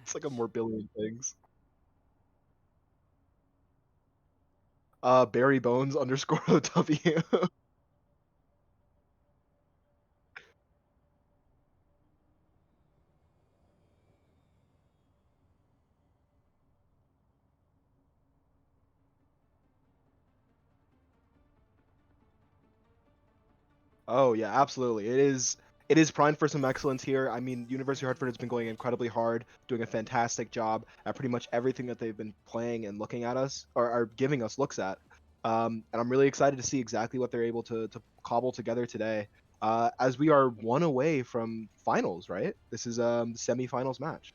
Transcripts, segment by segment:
It's like a more billion things. Barry Bones underscore OW. Oh yeah, absolutely. It is primed for some excellence here. I mean, University of Hartford has been going incredibly hard, doing a fantastic job at pretty much everything that they've been playing and looking at us or are giving us looks at. And I'm really excited to see exactly what they're able to cobble together today. As we are one away from finals, right? This is the semifinals match.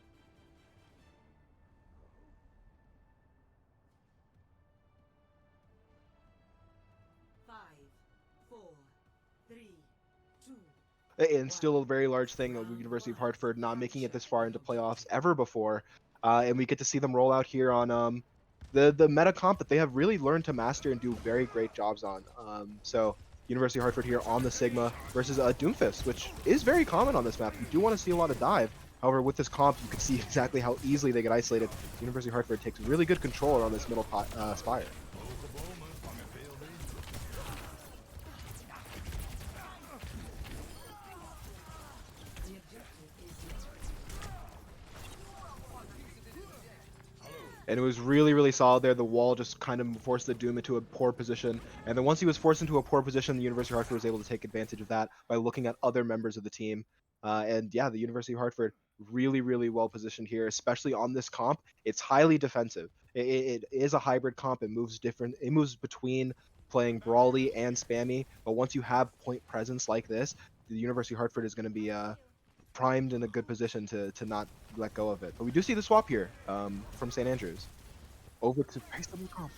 And still a very large thing of the University of Hartford not making it this far into playoffs ever before, and we get to see them roll out here on the meta comp that they have really learned to master and do very great jobs on. So University of Hartford here on the Sigma versus Doomfist, which is very common on this map. You do want to see a lot of dive. However, with this comp, you can see exactly how easily they get isolated. University of Hartford takes really good control on this middle spire. And it was really, really solid there. The wall just kind of forced the Doom into a poor position. And then once he was forced into a poor position, the University of Hartford was able to take advantage of that by looking at other members of the team. And yeah, the University of Hartford really, really well positioned here, especially on this comp. It's highly defensive. It is a hybrid comp. It moves different. It moves between playing brawly and spammy. But once you have point presence like this, the University of Hartford is going to be primed in a good position to not let go of it. But we do see the swap here from St. Andrews over to Price Double Comp.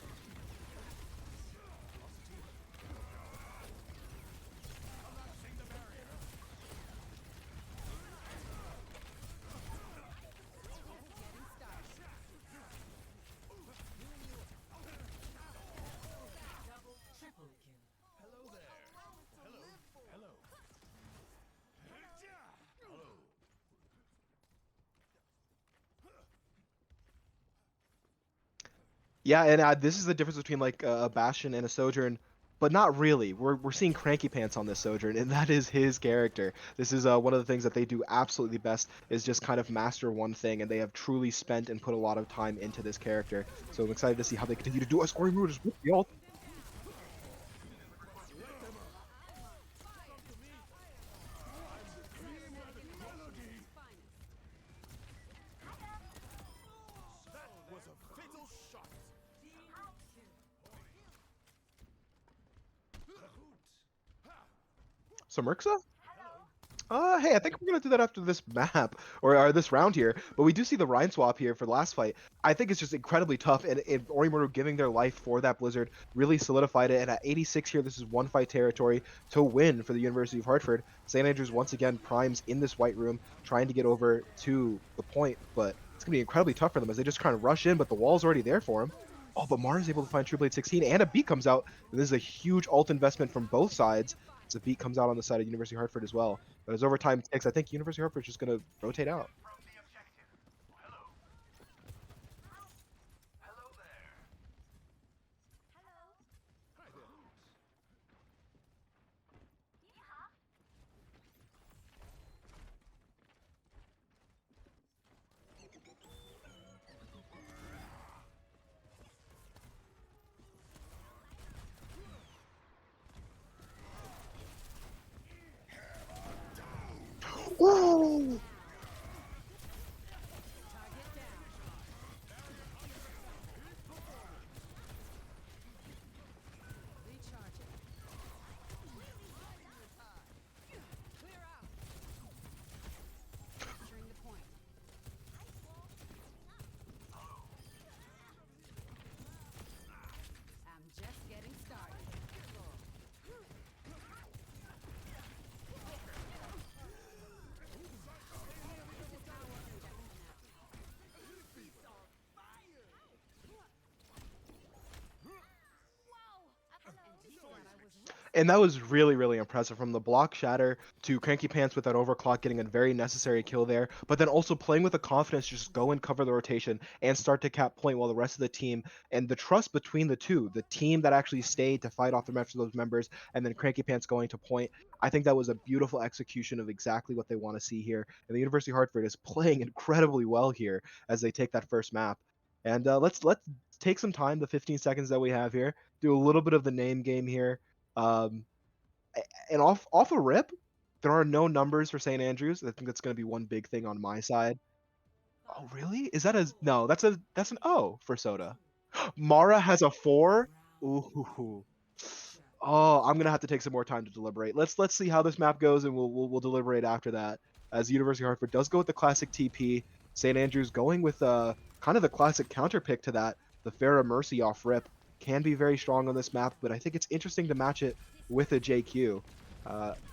Yeah, and this is the difference between like a Bastion and a Sojourn, but not really. We're seeing Cranky Pants on this Sojourn, and that is his character. This is one of the things that they do absolutely best is just kind of master one thing, and they have truly spent and put a lot of time into this character. So I'm excited to see how they continue to do us. Orimaru just whipped the ult. Samerxa? Hey, I think we're gonna do that after this map or this round here. But we do see the Rhine swap here for the last fight. I think it's just incredibly tough, and Orimaru giving their life for that Blizzard really solidified it. And at 86 here, this is one fight territory to win for the University of Hartford. St. Andrews once again primes in this white room, trying to get over to the point, but it's gonna be incredibly tough for them as they just try to rush in, but the wall's already there for him. Oh, but Mars is able to find True Blade 16, and a beat comes out. This is a huge ult investment from both sides. As a beat comes out on the side of University of Hartford as well. But as overtime ticks, I think University of Hartford is just going to rotate out. Whoa! And that was really, really impressive from the block shatter to Cranky Pants with that overclock getting a very necessary kill there, but then also playing with the confidence to just go and cover the rotation and start to cap point while the rest of the team and the trust between the two, the team that actually stayed to fight off the rest of those members, and then Cranky Pants going to point. I think that was a beautiful execution of exactly what they want to see here. And the University of Hartford is playing incredibly well here as they take that first map. And let's take some time, the 15 seconds that we have here, do a little bit of the name game here. Um, and off a rip, there are no numbers for St. Andrews. I think that's going to be one big thing on my side. Oh, really? Is that a no? That's an O for Soda. Mara has a 4. Ooh. Oh, I'm gonna have to take some more time to deliberate. Let's see how this map goes, and we'll deliberate after that. As University of Hartford does go with the classic TP, St. Andrews going with kind of the classic counter pick to that. The Farah Mercy off rip can be very strong on this map, but I think it's interesting to match it with a JQ.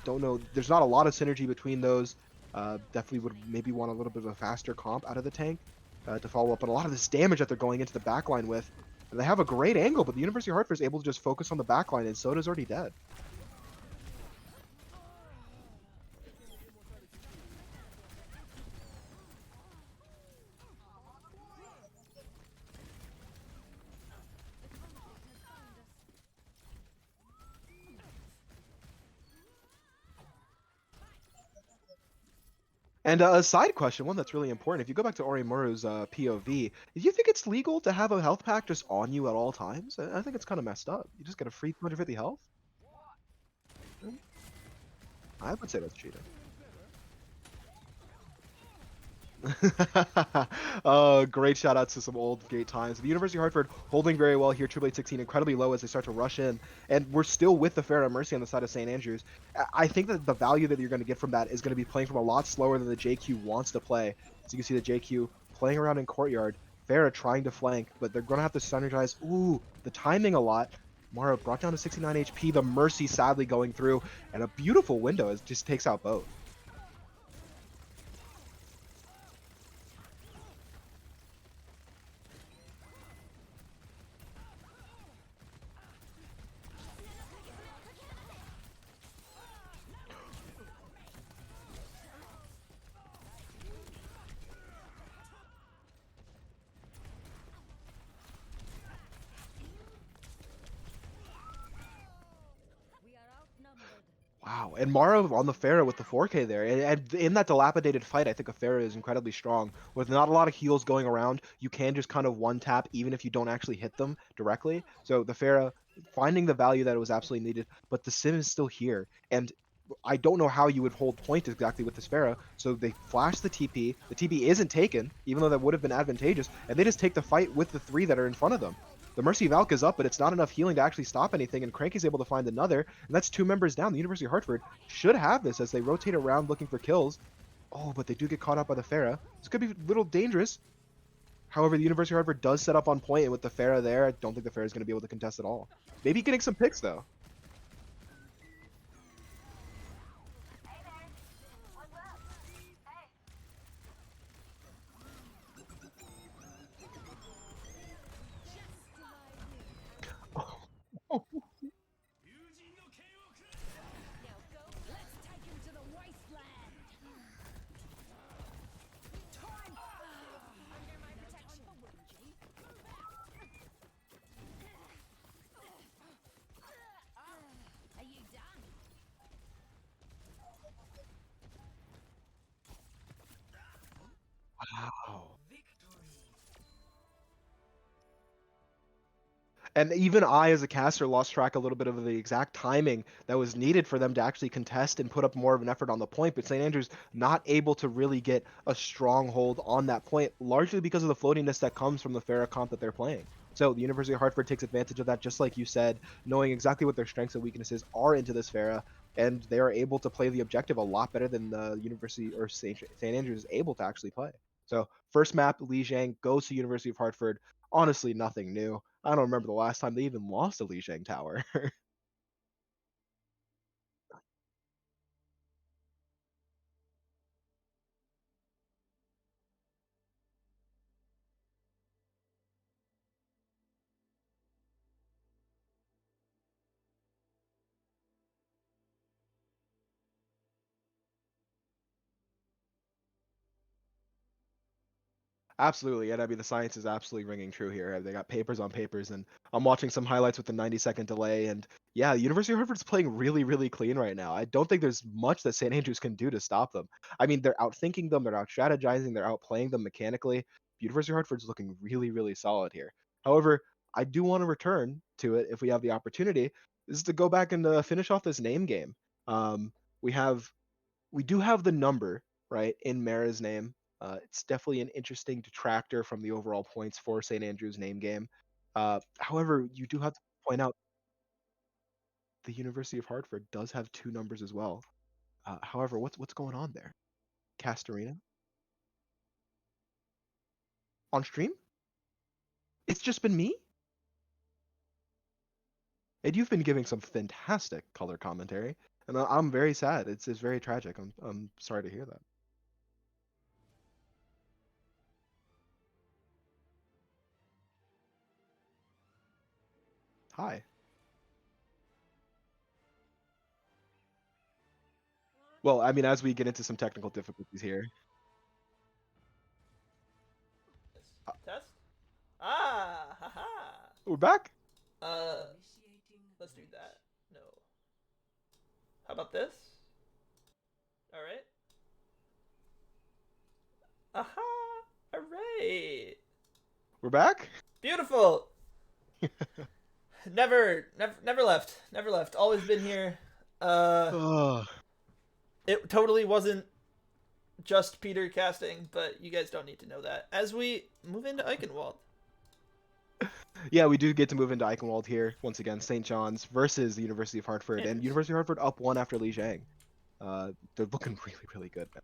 Don't know. There's not a lot of synergy between those. Definitely would maybe want a little bit of a faster comp out of the tank to follow up on a lot of this damage that they're going into the backline with. And they have a great angle, but the University of Hartford is able to just focus on the backline, and Soda's already dead. And a side question, one that's really important. If you go back to Orimuru's POV, do you think it's legal to have a health pack just on you at all times? I think it's kind of messed up. You just get a free 250 health? I would say that's cheating. Great shout outs to some old great times. The University of Hartford holding very well here. Triple 16 incredibly low as they start to rush in, and we're still with the Farah Mercy on the side of St. Andrews. I think that the value that you're going to get from that is going to be playing from a lot slower than the JQ wants to play. So you can see the JQ playing around in courtyard. Farah trying to flank, but they're going to have to synergize. Ooh, the timing a lot. Mara brought down to 69 HP. The Mercy sadly going through, and a beautiful window as just takes out both. Wow, and Mara on the Pharah with the 4K there, and in that dilapidated fight, I think a Pharah is incredibly strong. With not a lot of heals going around, you can just kind of one tap even if you don't actually hit them directly. So the Pharah finding the value that it was absolutely needed, but the sim is still here, and I don't know how you would hold point exactly with this Pharah. So they flash the TP. The TP isn't taken, even though that would have been advantageous, and they just take the fight with the 3 that are in front of them. The Mercy Valk is up, but it's not enough healing to actually stop anything, and Cranky's able to find another, and that's 2 members down. The University of Hartford should have this as they rotate around looking for kills. Oh, but they do get caught up by the Pharah. This could be a little dangerous. However, the University of Hartford does set up on point, and with the Pharah there, I don't think the Pharah is going to be able to contest at all. Maybe getting some picks, though. Oh. Wow. And even I, as a caster, lost track a little bit of the exact timing that was needed for them to actually contest and put up more of an effort on the point. But St. Andrews not able to really get a stronghold on that point, largely because of the floatiness that comes from the Farah comp that they're playing. So the University of Hartford takes advantage of that, just like you said, knowing exactly what their strengths and weaknesses are into this Farah, and they are able to play the objective a lot better than the University or St. Andrews is able to actually play. So first map, Lijiang goes to University of Hartford. Honestly, nothing new. I don't remember the last time they even lost to Lijiang Tower. Absolutely, and I mean the science is absolutely ringing true here. They got papers on papers, and I'm watching some highlights with the 90-second delay, and yeah, University of Hartford's playing really, really clean right now. I don't think there's much that St. Andrews can do to stop them. I mean, they're outthinking them, they're out strategizing, they're outplaying them mechanically. University of Hartford's looking really, really solid here. However, I do want to return to it if we have the opportunity. This is to go back and finish off this name game. Um, we have we do have the number right in Mara's name. It's definitely an interesting detractor from the overall points for St. Andrew's name game. However, you do have to point out the University of Hartford does have two numbers as well. However, what's going on there? Castorina on stream? It's just been me, and you've been giving some fantastic color commentary, and I'm very sad. It's very tragic. I'm sorry to hear that. Hi. Well, I mean, as we get into some technical difficulties here, Test? Ah, haha. we're back. Uh, let's do that. No. How about this? All right. Aha! Alright. We're back. Beautiful. Never left. Never left. Always been here. Ugh. It totally wasn't just Peter casting, but you guys don't need to know that. As we move into Eichenwalde. Yeah, we do get to move into Eichenwalde here once again. St. John's versus the University of Hartford, and Andrews. University of Hartford up one after Lijiang. They're looking really, really good, man.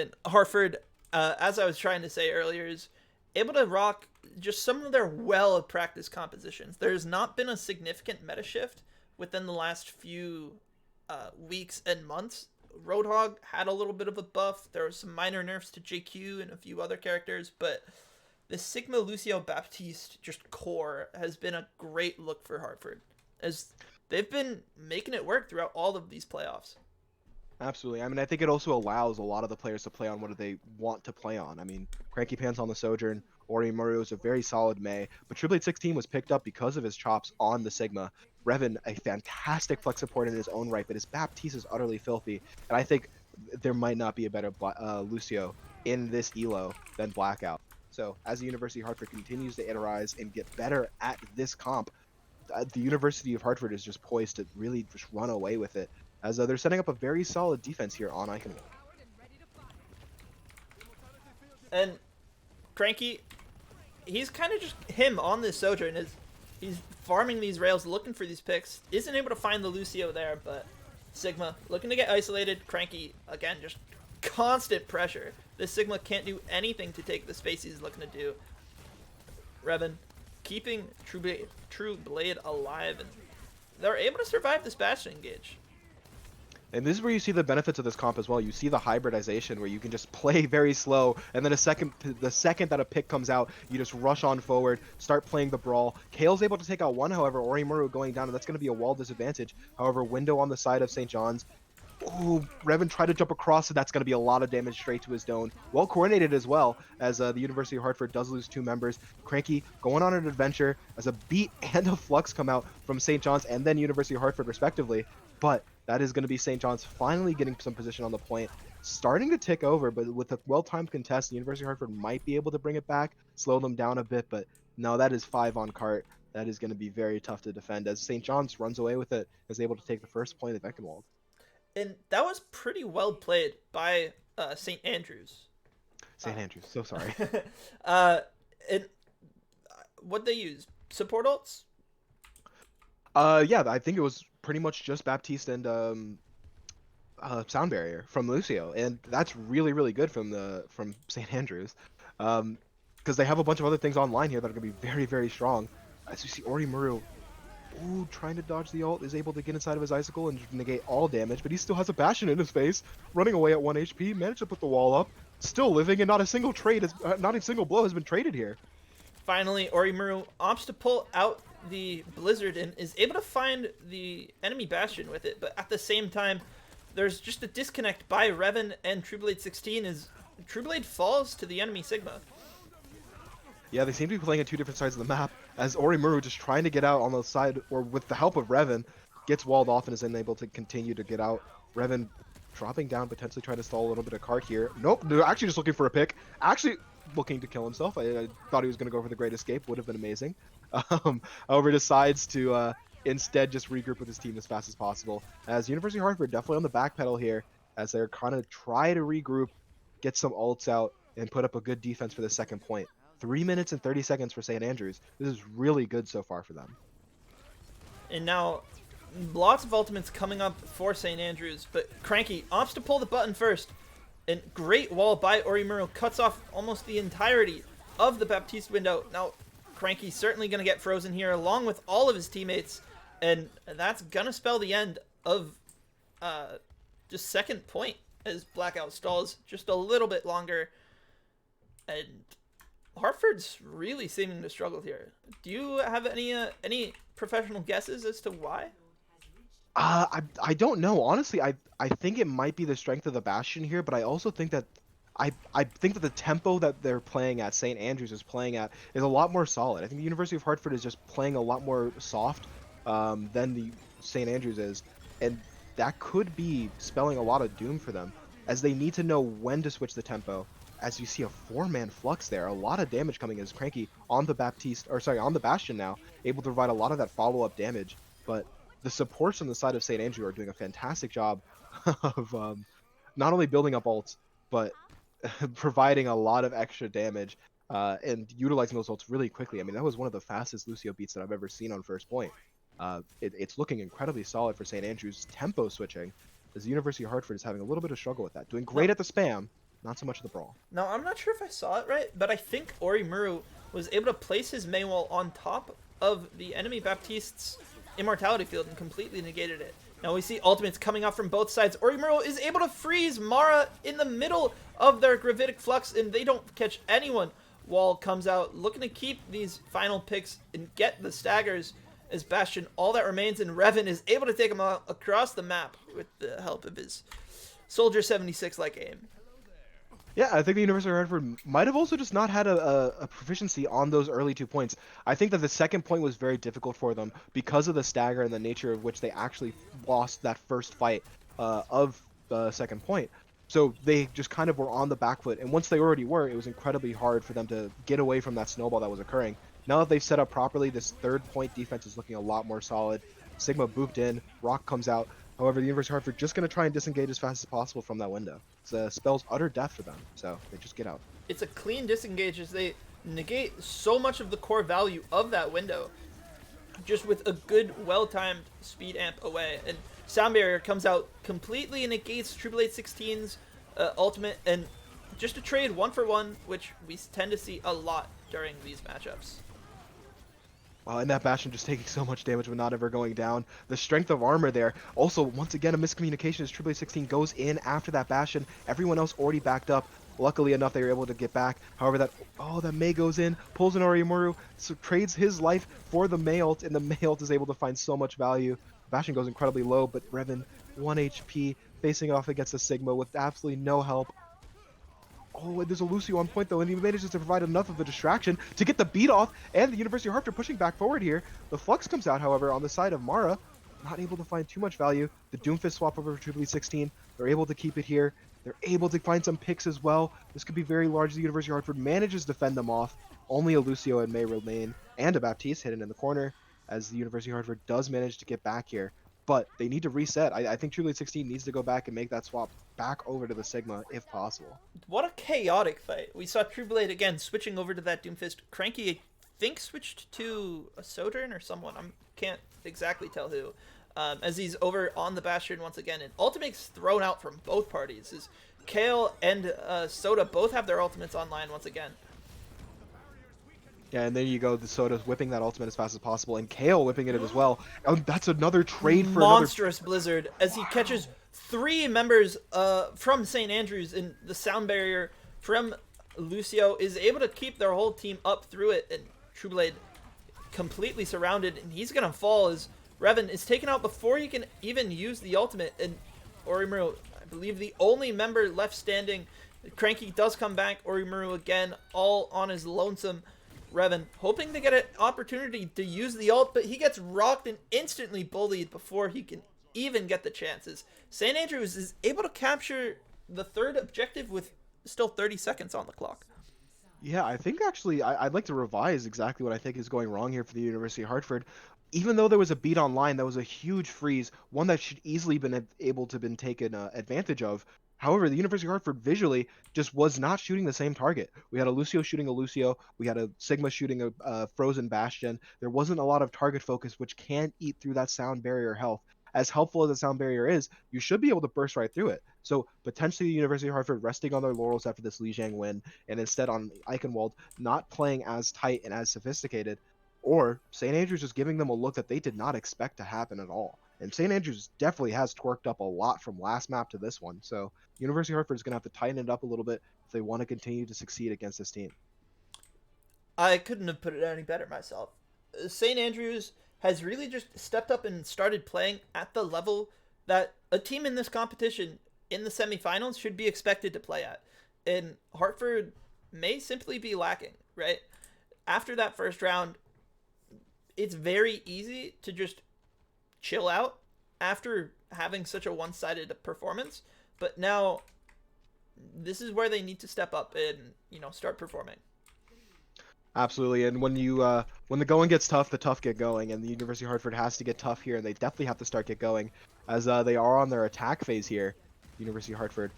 And Hartford, as I was trying to say earlier, is able to rock just some of their well-practiced compositions. There's not been a significant meta shift within the last few weeks and months. Roadhog had a little bit of a buff. There were some minor nerfs to JQ and a few other characters, but the Sigma Lucio Baptiste just core has been a great look for Hartford, as they've been making it work throughout all of these playoffs. Absolutely. I mean, I think it also allows a lot of the players to play on what they want to play on. I mean, Cranky Pants on the Sojourn, Ori Maru is a very solid May, but Triple Eight 16 was picked up because of his chops on the Sigma. Revan, a fantastic flex support in his own right, but his Baptiste is utterly filthy, and I think there might not be a better Lucio in this elo than Blackout. So as the University of Hartford continues to iterate and get better at this comp, the University of Hartford is just poised to really just run away with it, as they're setting up a very solid defense here on Eichenwalde. And Cranky, he's kind of just him on this Sojourn. He's farming these rails, looking for these picks. Isn't able to find the Lucio there, but Sigma looking to get isolated. Cranky, again, just constant pressure. This Sigma can't do anything to take the space he's looking to do. Revan keeping True Blade alive, and they're able to survive this Bastion engage. And this is where you see the benefits of this comp as well. You see the hybridization where you can just play very slow, and then the second that a pick comes out, you just rush on forward, start playing the brawl. Kale's able to take out one, however, Orimuru going down, and that's going to be a wall disadvantage. However, Window on the side of St. John's. Ooh, Revan tried to jump across, so that's going to be a lot of damage straight to his dome. Well coordinated as well, as the University of Hartford does lose two members. Cranky going on an adventure as a beat and a flux come out from St. John's and then University of Hartford respectively. But that is going to be St. John's finally getting some position on the point, starting to tick over, but with a well-timed contest, the University of Hartford might be able to bring it back, slow them down a bit, but no, that is 5 on cart. That is going to be very tough to defend, as St. John's runs away with it, is able to take the first point of Eichenwalde. And that was pretty well played by St. Andrews. St. Andrews, so sorry. And what they use? Support ults? Yeah, I think it was pretty much just Baptiste and Sound Barrier from Lucio, and that's really, really good from St. Andrews, because they have a bunch of other things online here that are going to be very, very strong. As you see, Orimuru, ooh, trying to dodge the ult, is able to get inside of his icicle and negate all damage, but he still has a Bastion in his face, running away at 1 HP, managed to put the wall up, still living, and not a single blow has been traded here. Finally, Orimuru opts to pull out the Blizzard and is able to find the enemy Bastion with it, but at the same time, there's just a disconnect by Revan, and True Blade 16 is Trueblade falls to the enemy Sigma. Yeah, they seem to be playing at two different sides of the map, as Orimaru just trying to get out on the side, or with the help of Revan, gets walled off and is unable to continue to get out. Revan dropping down, potentially trying to stall a little bit of cart here. Nope, they're actually just looking for a pick. Actually looking to kill himself. I thought he was going to go for the Great Escape, would have been amazing. However, decides to instead just regroup with his team as fast as possible. As University of Hartford definitely on the back pedal here, as they're kind of try to regroup, get some ults out, and put up a good defense for the second point. 3 minutes and 30 seconds for St. Andrews. This is really good so far for them. And now, lots of ultimates coming up for St. Andrews, but Cranky opts to pull the button first. And great wall by Orimaru cuts off almost the entirety of the Baptiste window. Now, Cranky's certainly going to get frozen here along with all of his teammates, and that's going to spell the end of just second point as Blackout stalls just a little bit longer. And Hartford's really seeming to struggle here. Do you have any professional guesses as to why? I don't know. Honestly, I think it might be the strength of the Bastion here, but I also think that I think that the tempo that they're playing at, St. Andrews is playing at, is a lot more solid. I think the University of Hartford is just playing a lot more soft than the St. Andrews is, and that could be spelling a lot of doom for them, as they need to know when to switch the tempo. As you see a 4-man flux there, a lot of damage coming in as Cranky on the on the Bastion now, able to provide a lot of that follow-up damage. But the supports on the side of St. Andrew are doing a fantastic job of not only building up ults, but providing a lot of extra damage and utilizing those ults really quickly. I mean, that was one of the fastest Lucio beats that I've ever seen on first point. It's looking incredibly solid for St. Andrews. Tempo switching, as the University of Hartford is having a little bit of struggle with that. Doing great at the spam, not so much at the brawl. Now, I'm not sure if I saw it right, but I think Orimaru was able to place his main wall on top of the enemy Baptiste's Immortality Field and completely negated it. Now we see ultimates coming out from both sides. Orimaru is able to freeze Mara in the middle of their Gravitic Flux, and they don't catch anyone. Wall comes out, looking to keep these final picks and get the staggers as Bastion. All that remains, and Revan is able to take him out across the map with the help of his Soldier 76-like aim. Yeah, I think the University of Hartford might have also just not had a proficiency on those early 2 points. I think that the second point was very difficult for them because of the stagger and the nature of which they actually lost that first fight of the second point. So they just kind of were on the back foot, and once they already were, it was incredibly hard for them to get away from that snowball that was occurring. Now that they've set up properly, this third point defense is looking a lot more solid. Sigma booped in, Rock comes out. However, the University of Hartford just going to try and disengage as fast as possible from that window. It spells utter death for them, so they just get out. It's a clean disengage as they negate so much of the core value of that window, just with a good, well-timed speed amp away. And Sound Barrier comes out completely negates Triple 816's ultimate, and just a trade 1-for-1, which we tend to see a lot during these matchups. And that Bastion just taking so much damage but not ever going down. The strength of armor there. Also, once again, a miscommunication as Triple 816 goes in after that Bastion. Everyone else already backed up. Luckily enough, they were able to get back. However, that Mei goes in, pulls an Orimaru, so trades his life for the Mei ult, and the Mei ult is able to find so much value. Bastion goes incredibly low, but Revan, 1 HP, facing off against a Sigma with absolutely no help. Oh, and there's a Lucio on point, though, and he manages to provide enough of a distraction to get the beat off, and the University of Hartford pushing back forward here. The Flux comes out, however, on the side of Mara, not able to find too much value. The Doomfist swap over for Triple 16. They're able to keep it here. They're able to find some picks as well. This could be very large. The University of Hartford manages to fend them off. Only a Lucio and May remain, and a Baptiste hidden in the corner, as the University of Hartford does manage to get back here. But they need to reset. I think Triple 16 needs to go back and make that swap back over to the Sigma if possible. What a chaotic fight. We saw Triple 8 again switching over to that Doomfist. Cranky, I think, switched to a Sojourn or someone. I can't exactly tell who. As he's over on the Bastion once again. And ultimates thrown out from both parties. As Kale and Soda both have their ultimates online once again. Yeah, and there you go. The Soda's whipping that ultimate as fast as possible, and Kale whipping it as well. That's another trade for monstrous Blizzard as he catches 3 members from St. Andrews, and the Sound Barrier from Lucio is able to keep their whole team up through it, and Trueblade completely surrounded, and he's gonna fall as Revan is taken out before he can even use the ultimate, and Orimaru, I believe the only member left standing Cranky does come back. Orimaru again, all on his lonesome. Revan hoping to get an opportunity to use the ult, but he gets rocked and instantly bullied before he can even get the chances. St. Andrews is able to capture the third objective with still 30 seconds on the clock. Yeah, I think actually I'd like to revise exactly what I think is going wrong here for the University of Hartford. Even though there was a beat online, that was a huge freeze, one that should easily been able to been taken advantage of. However, the University of Hartford visually just was not shooting the same target. We had a Lucio shooting a Lucio, we had a Sigma shooting a Frozen Bastion. There wasn't a lot of target focus, which can eat through that sound barrier health. As helpful as the sound barrier is, you should be able to burst right through it. So potentially the University of Hartford resting on their laurels after this Lijiang win, and instead on Eichenwalde not playing as tight and as sophisticated, or St. Andrews just giving them a look that they did not expect to happen at all. And St. Andrews definitely has twerked up a lot from last map to this one. So University of Hartford is going to have to tighten it up a little bit if they want to continue to succeed against this team. I couldn't have put it any better myself. St. Andrews has really just stepped up and started playing at the level that a team in this competition in the semifinals should be expected to play at. And Hartford may simply be lacking, right? After that first round, it's very easy to just chill out after having such a one-sided performance. But now this is where they need to step up and, start performing. Absolutely, and when the going gets tough, the tough get going, and the University of Hartford has to get tough here, and they definitely have to start get going, as they are on their attack phase here. University of Hartford,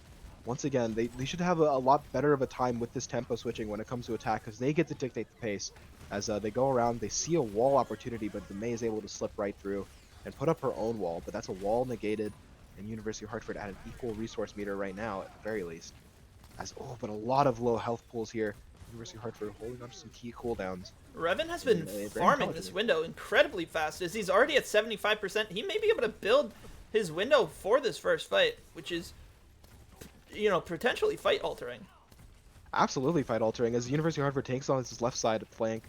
once again, they should have a lot better of a time with this tempo switching when it comes to attack, because they get to dictate the pace. As they go around, they see a wall opportunity, but the May is able to slip right through and put up her own wall, but that's a wall negated, and University of Hartford at an equal resource meter right now, at the very least. But a lot of low health pools here. University of Hartford holding on to some key cooldowns. Revan has been farming this window incredibly fast, as he's already at 75%. He may be able to build his window for this first fight, which is, potentially fight altering. Absolutely fight altering, as the University of Hartford takes on his left side flank.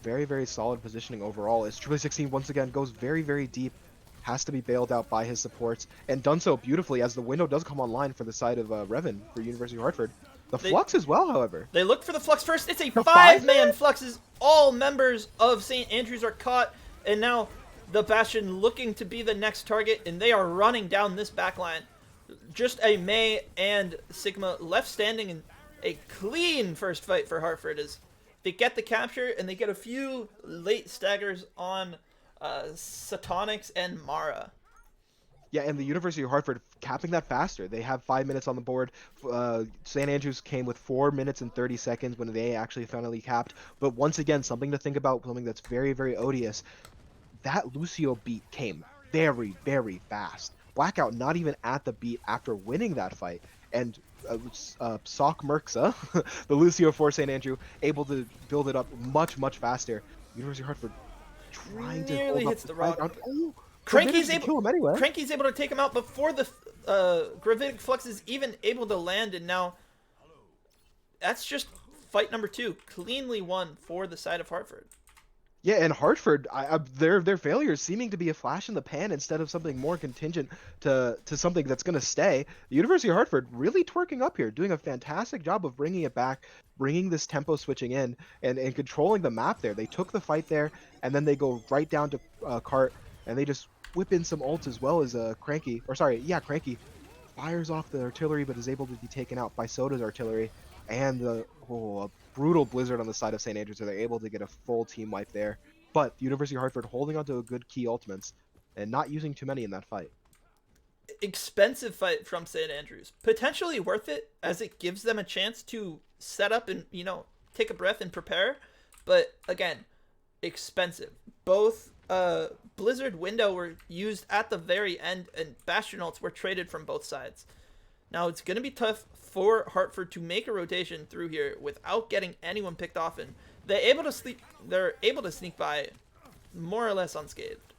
Very, very solid positioning overall, as Triple 16 once again goes very, very deep. Has to be bailed out by his supports, and done so beautifully, as the window does come online for the side of Revan for University of Hartford. The Flux as well, however. They look for the Flux first. It's a five-man Flux. All members of St. Andrews are caught, and now the Bastion looking to be the next target, and they are running down this backline. Just a May and Sigma left standing in a clean first fight for Hartford, as they get the capture, and they get a few late staggers on Satonics and Mara. Yeah, and the University of Hartford capping that faster. They have 5 minutes on the board. St. Andrews came with 4 minutes and 30 seconds when they actually finally capped. But once again, something to think about, something that's very, very odious. That Lucio beat came very, very fast. Blackout not even at the beat after winning that fight. And Sock Merxa, the Lucio for St. Andrew, able to build it up much, much faster. University of Hartford trying to hold up the rock. Oh, Cranky's able, kill him anyway. Cranky's able to take him out before the Gravitic Flux is even able to land, and now that's just fight number 2, cleanly won for the side of Hartford. Yeah, and Hartford, their failures seeming to be a flash in the pan instead of something more contingent to something that's going to stay. The University of Hartford really twerking up here, doing a fantastic job of bringing it back, bringing this tempo switching in, and controlling the map there. They took the fight there, and then they go right down to Cart, and they just whip in some ults as well as Cranky fires off the artillery, but is able to be taken out by Soda's artillery, and a brutal blizzard on the side of St. Andrews, so they're able to get a full team wipe there. But the University of Hartford holding onto a good key ultimates and not using too many in that fight. Expensive fight from St. Andrews. Potentially worth it, as it gives them a chance to set up and, take a breath and prepare. But again, expensive. Both Blizzard window were used at the very end, and Bastion ults were traded from both sides. Now it's going to be tough for Hartford to make a rotation through here without getting anyone picked off, and they're able to sneak by more or less unscathed.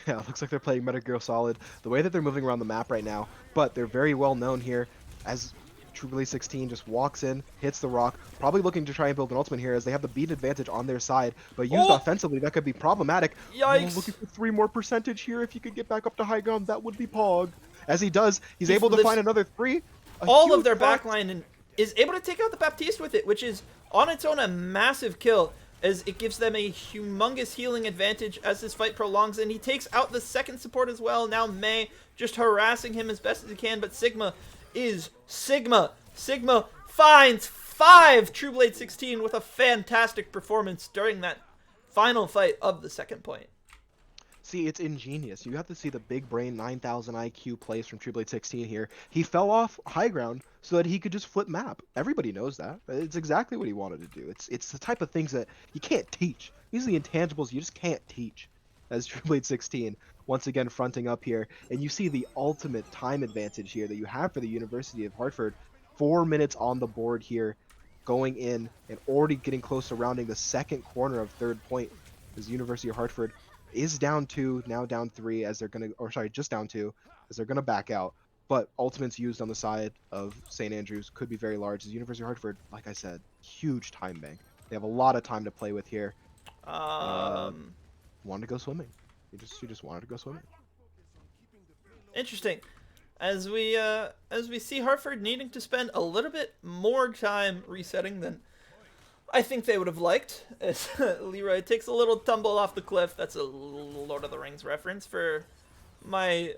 Yeah, it looks like they're playing Metal Gear Solid, the way that they're moving around the map right now, but they're very well known here, as True 16 just walks in, hits the rock, probably looking to try and build an ultimate here, as they have the beat advantage on their side, but used offensively, that could be problematic. Yikes! Looking for 3 more percentage here. If you could get back up to high ground, that would be Pog. As he does, he's able to find another 3. all of huge their flex. backline and is able to take out the Baptiste with it, which is on its own a massive kill, as it gives them a humongous healing advantage as this fight prolongs, and he takes out the second support as well. Now May just harassing him as best as he can, but Sigma is Sigma. Sigma finds 5 Trueblade 16 with a fantastic performance during that final fight of the second point. See, it's ingenious. You have to see the big brain 9,000 IQ plays from Trueblade 16 here. He fell off high ground so that he could just flip map. Everybody knows that. It's exactly what he wanted to do. It's the type of things that you can't teach. These are the intangibles you just can't teach. As Trueblade 16 once again fronting up here, and you see the ultimate time advantage here that you have for the University of Hartford. 4 minutes on the board here, going in and already getting close to rounding the second corner of third point. As University of Hartford is down 2, now down 3, as they're gonna, or sorry, just down 2, as they're gonna back out. But ultimates used on the side of St. Andrews could be very large. As University of Hartford, like I said, huge time bank. They have a lot of time to play with here. Wanted to go swimming. He just wanted to go swimming. Interesting. As we see Hartford needing to spend a little bit more time resetting than I think they would have liked, as Leroy takes a little tumble off the cliff. That's a Lord of the Rings reference for my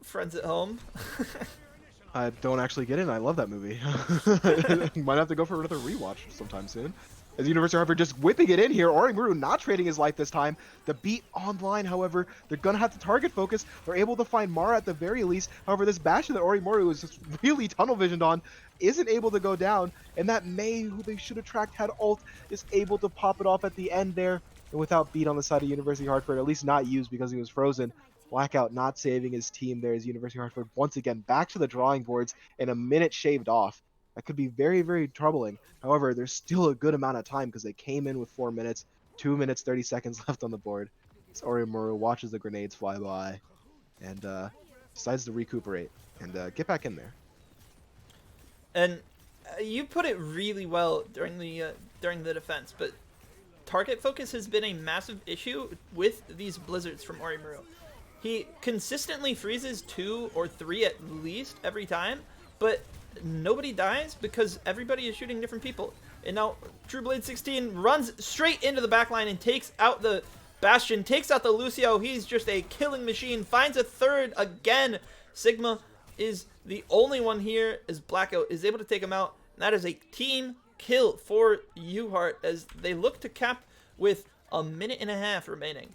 friends at home. I don't actually get it, and I love that movie. Might have to go for another rewatch sometime soon. As University of Hartford just whipping it in here, Orimuru not trading his life this time. The beat online, however, they're going to have to target focus. They're able to find Mara at the very least. However, this Bastion that Orimuru is just really tunnel visioned on isn't able to go down. And that May, who they should have tracked, had ult, is able to pop it off at the end there. And without beat on the side of University of Hartford, at least not used because he was frozen. Blackout not saving his team there as University of Hartford once again back to the drawing boards and a minute shaved off. That could be very, very troubling. However, there's still a good amount of time because they came in with 4 minutes, 2 minutes, 30 seconds left on the board. As Orimuru watches the grenades fly by and decides to recuperate and get back in there. And you put it really well during the defense, but target focus has been a massive issue with these blizzards from Orimuru. He consistently freezes 2 or 3 at least every time, but nobody dies because everybody is shooting different people. And now Trueblade 16 runs straight into the backline and takes out the Bastion, takes out the Lucio. He's just a killing machine, finds a third again. Sigma is the only one here as Blackout is able to take him out. And that is a team kill for UHeart as they look to cap with a minute and a half remaining.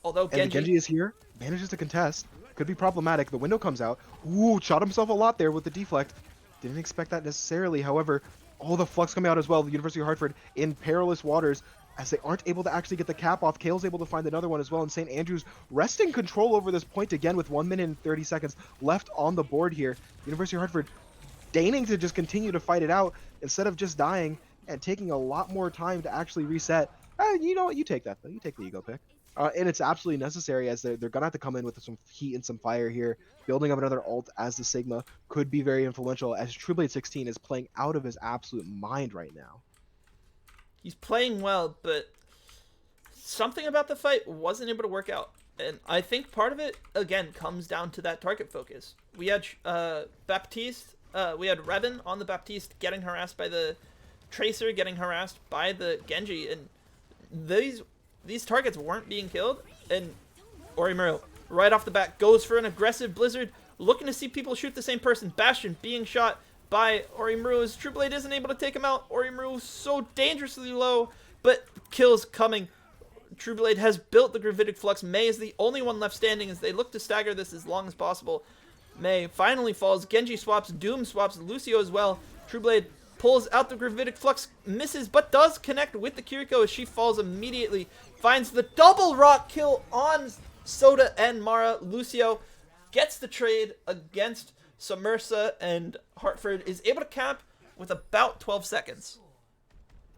Although Genji is here, manages to contest. Could be problematic. The window comes out. Ooh, shot himself a lot there with the deflect. Didn't expect that necessarily. However, all the flux coming out as well. The University of Hartford in perilous waters as they aren't able to actually get the cap off. Kale's able to find another one as well. And St. Andrews resting control over this point again with 1 minute and 30 seconds left on the board here. University of Hartford deigning to just continue to fight it out instead of just dying and taking a lot more time to actually reset. You know what? You take that, though. You take the ego pick. And it's absolutely necessary as they're going to have to come in with some heat and some fire here. Building up another ult as the Sigma could be very influential as Trueblade 16 is playing out of his absolute mind right now. He's playing well, but something about the fight wasn't able to work out. And I think part of it, again, comes down to that target focus. We had Baptiste, we had Revan on the Baptiste getting harassed by the Tracer, getting harassed by the Genji, and these targets weren't being killed, and Orimuru, right off the bat, goes for an aggressive blizzard, looking to see people shoot the same person. Bastion being shot by Orimuru as Trueblade isn't able to take him out. Orimuru so dangerously low, but kills coming. Trueblade has built the Gravitic Flux. May is the only one left standing as they look to stagger this as long as possible. May finally falls. Genji swaps. Doom swaps. Lucio as well. Trueblade pulls out the Gravitic Flux, misses, but does connect with the Kiriko as she falls immediately. Finds the double rock kill on Soda and Mara. Lucio gets the trade against Samersa, and Hartford is able to cap with about 12 seconds.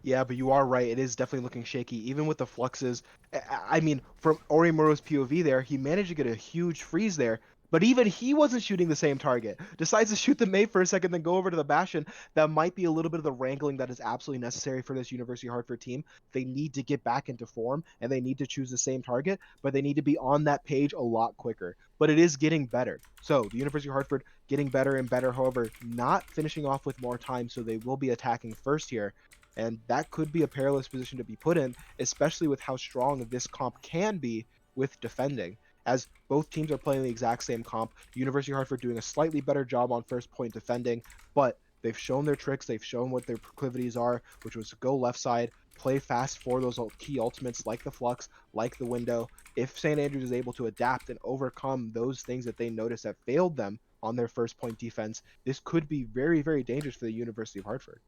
Yeah, but you are right. It is definitely looking shaky, even with the fluxes. I mean, from Orimuru's POV there, he managed to get a huge freeze there, but even he wasn't shooting the same target. Decides to shoot the May for a second, then go over to the Bastion. That might be a little bit of the wrangling that is absolutely necessary for this University of Hartford team. They need to get back into form, and they need to choose the same target, but they need to be on that page a lot quicker. But it is getting better. So the University of Hartford getting better and better, however, not finishing off with more time, so they will be attacking first here. And that could be a perilous position to be put in, especially with how strong this comp can be with defending. As both teams are playing the exact same comp, University of Hartford doing a slightly better job on first point defending, but they've shown their tricks, they've shown what their proclivities are, which was to go left side, play fast for those key ultimates like the Flux, like the Window. If St. Andrews is able to adapt and overcome those things that they noticed that failed them on their first point defense, this could be very, very dangerous for the University of Hartford.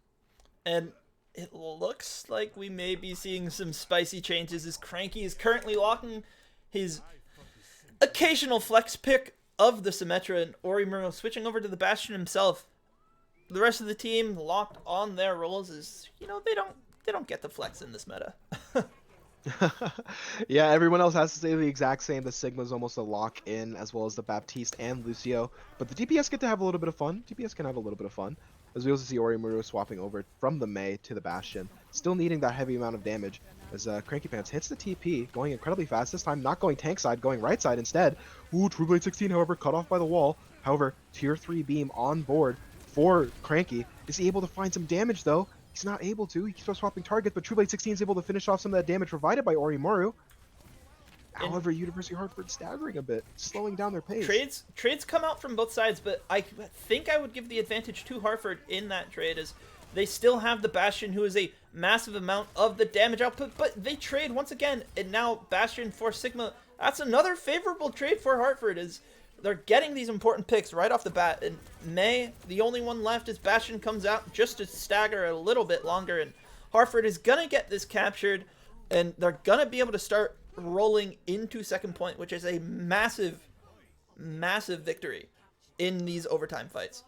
And it looks like we may be seeing some spicy changes as Cranky is currently locking his occasional flex pick of the Symmetra, and Orimuro switching over to the Bastion himself. The rest of the team locked on their roles as, you know, they don't get the flex in this meta. Yeah, everyone else has to say the exact same. The Sigma's almost a lock-in, as well as the Baptiste and Lucio. But the DPS get to have a little bit of fun. DPS can have a little bit of fun. As we also see Orimuro swapping over from the Mei to the Bastion. Still needing that heavy amount of damage. As Cranky Pants hits the TP, going incredibly fast. This time not going tank side, going right side instead. Ooh, True Blade 16, however, cut off by the wall. However, tier 3 beam on board for Cranky. Is he able to find some damage though? He's not able to. He keeps on swapping targets, but True Blade 16 is able to finish off some of that damage provided by Orimuro. However, University of Hartford staggering a bit, slowing down their pace. Trades come out from both sides, but I think I would give the advantage to Hartford in that trade, as they still have the Bastion, who is a massive amount of the damage output, but they trade once again, and now Bastion for Sigma. That's another favorable trade for Hartford, as they're getting these important picks right off the bat. And May, the only one left, as Bastion comes out just to stagger a little bit longer, and Hartford is gonna get this captured, and they're gonna be able to start rolling into second point, which is a massive victory in these overtime fights.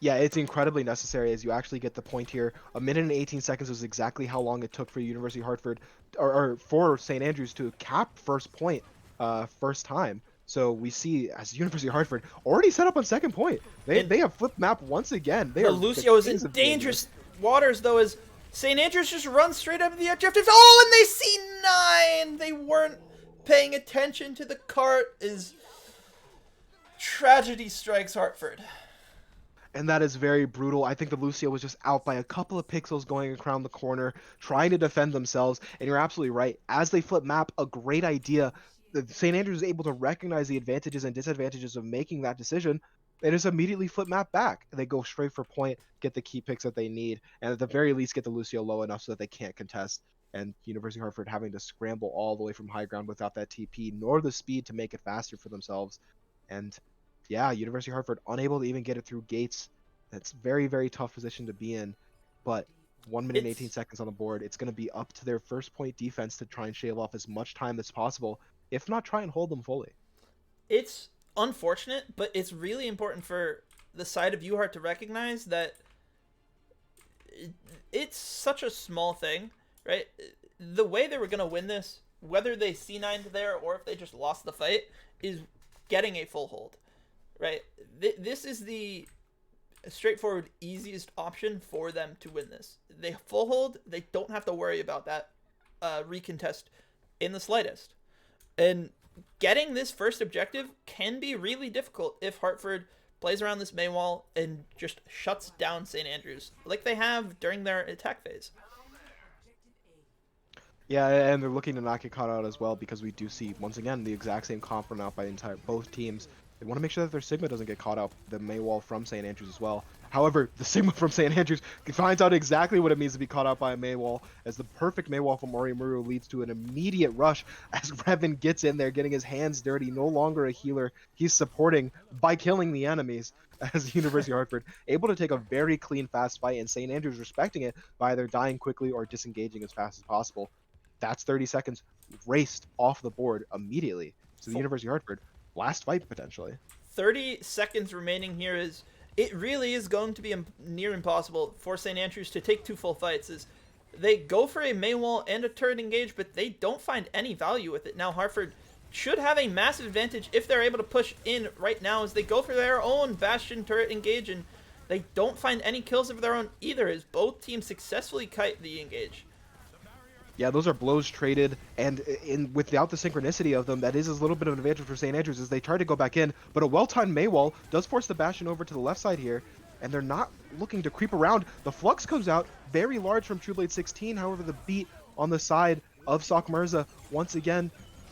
Yeah, it's incredibly necessary as you actually get the point here. A minute and 18 seconds was exactly how long it took for University of Hartford, or for St. Andrews to cap first point first time. So we see as University of Hartford already set up on second point. They have flipped map once again. The Lucio is in dangerous waters though, as St. Andrews just runs straight up the objectives. Oh, and they see 9! They weren't paying attention to the cart, as tragedy strikes Hartford. And that is very brutal. I think the Lucio was just out by a couple of pixels going around the corner, trying to defend themselves. And you're absolutely right. As they flip map, a great idea. St. Andrews is able to recognize the advantages and disadvantages of making that decision. They just immediately flip map back. They go straight for point, get the key picks that they need, and at the very least get the Lucio low enough so that they can't contest. And University of Hartford having to scramble all the way from high ground without that TP, nor the speed to make it faster for themselves. And yeah, University of Hartford unable to even get it through gates. That's very, very tough position to be in. But 1 minute and 18 seconds on the board. It's going to be up to their first point defense to try and shave off as much time as possible, if not try and hold them fully. It's unfortunate, but it's really important for the side of UHeart to recognize that it's such a small thing, right? The way they were going to win this, whether they C9'd there or if they just lost the fight, is getting a full hold, right? This is the straightforward, easiest option for them to win this. They full hold, they don't have to worry about that recontest in the slightest. And getting this first objective can be really difficult if Hartford plays around this Mei wall and just shuts down St. Andrews, like they have during their attack phase. Yeah, and they're looking to not get caught out as well, because we do see, once again, the exact same comp run out by both teams. They want to make sure that their Sigma doesn't get caught out, the Mei wall from St. Andrews as well. However, the Sigma from St. Andrews finds out exactly what it means to be caught out by a Mei wall, as the perfect Mei wall from Orimuro leads to an immediate rush as Revan gets in there, getting his hands dirty, no longer a healer. He's supporting by killing the enemies, as University of Hartford able to take a very clean, fast fight, and St. Andrews respecting it by either dying quickly or disengaging as fast as possible. That's 30 seconds raced off the board immediately. So the University of Hartford, last fight potentially. 30 seconds remaining here is, it really is going to be near impossible for St. Andrews to take two full fights, as they go for a Mei wall and a turret engage, but they don't find any value with it. Now Hartford should have a massive advantage if they're able to push in right now, as they go for their own Bastion turret engage, and they don't find any kills of their own either, as both teams successfully kite the engage. Yeah, those are blows traded, and without the synchronicity of them, that is a little bit of an advantage for St. Andrews as they try to go back in, but a well-timed Maywall does force the Bastion over to the left side here, and they're not looking to creep around. The Flux comes out very large from Trueblade 16, however, the beat on the side of Sok Mirza once again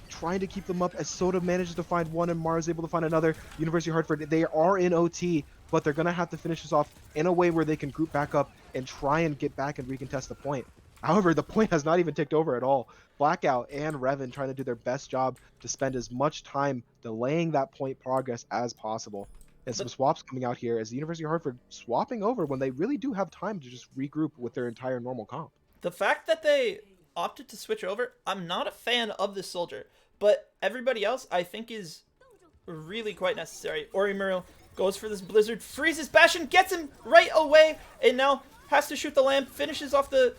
trying to keep them up as Soda manages to find one and Mars able to find another. University of Hartford, they are in OT, but they're going to have to finish this off in a way where they can group back up and try and get back and recontest the point. However, the point has not even ticked over at all. Blackout and Revan trying to do their best job to spend as much time delaying that point progress as possible. And some swaps coming out here as the University of Hartford swapping over when they really do have time to just regroup with their entire normal comp. The fact that they opted to switch over, I'm not a fan of this soldier, but everybody else I think is really quite necessary. Orimaru goes for this Blizzard, freezes Bastion, gets him right away, and now has to shoot the lamp, finishes off the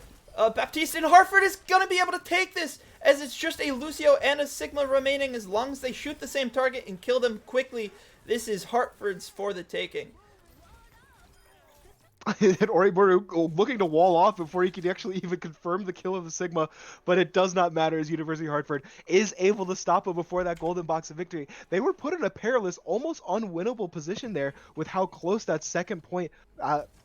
Baptiste, and Hartford is going to be able to take this, as it's just a Lucio and a Sigma remaining. As long as they shoot the same target and kill them quickly, this is Hartford's for the taking. And Orimaru looking to wall off before he can actually even confirm the kill of the Sigma, but it does not matter as University of Hartford is able to stop him before that golden box of victory. They were put in a perilous, almost unwinnable position there with how close that second point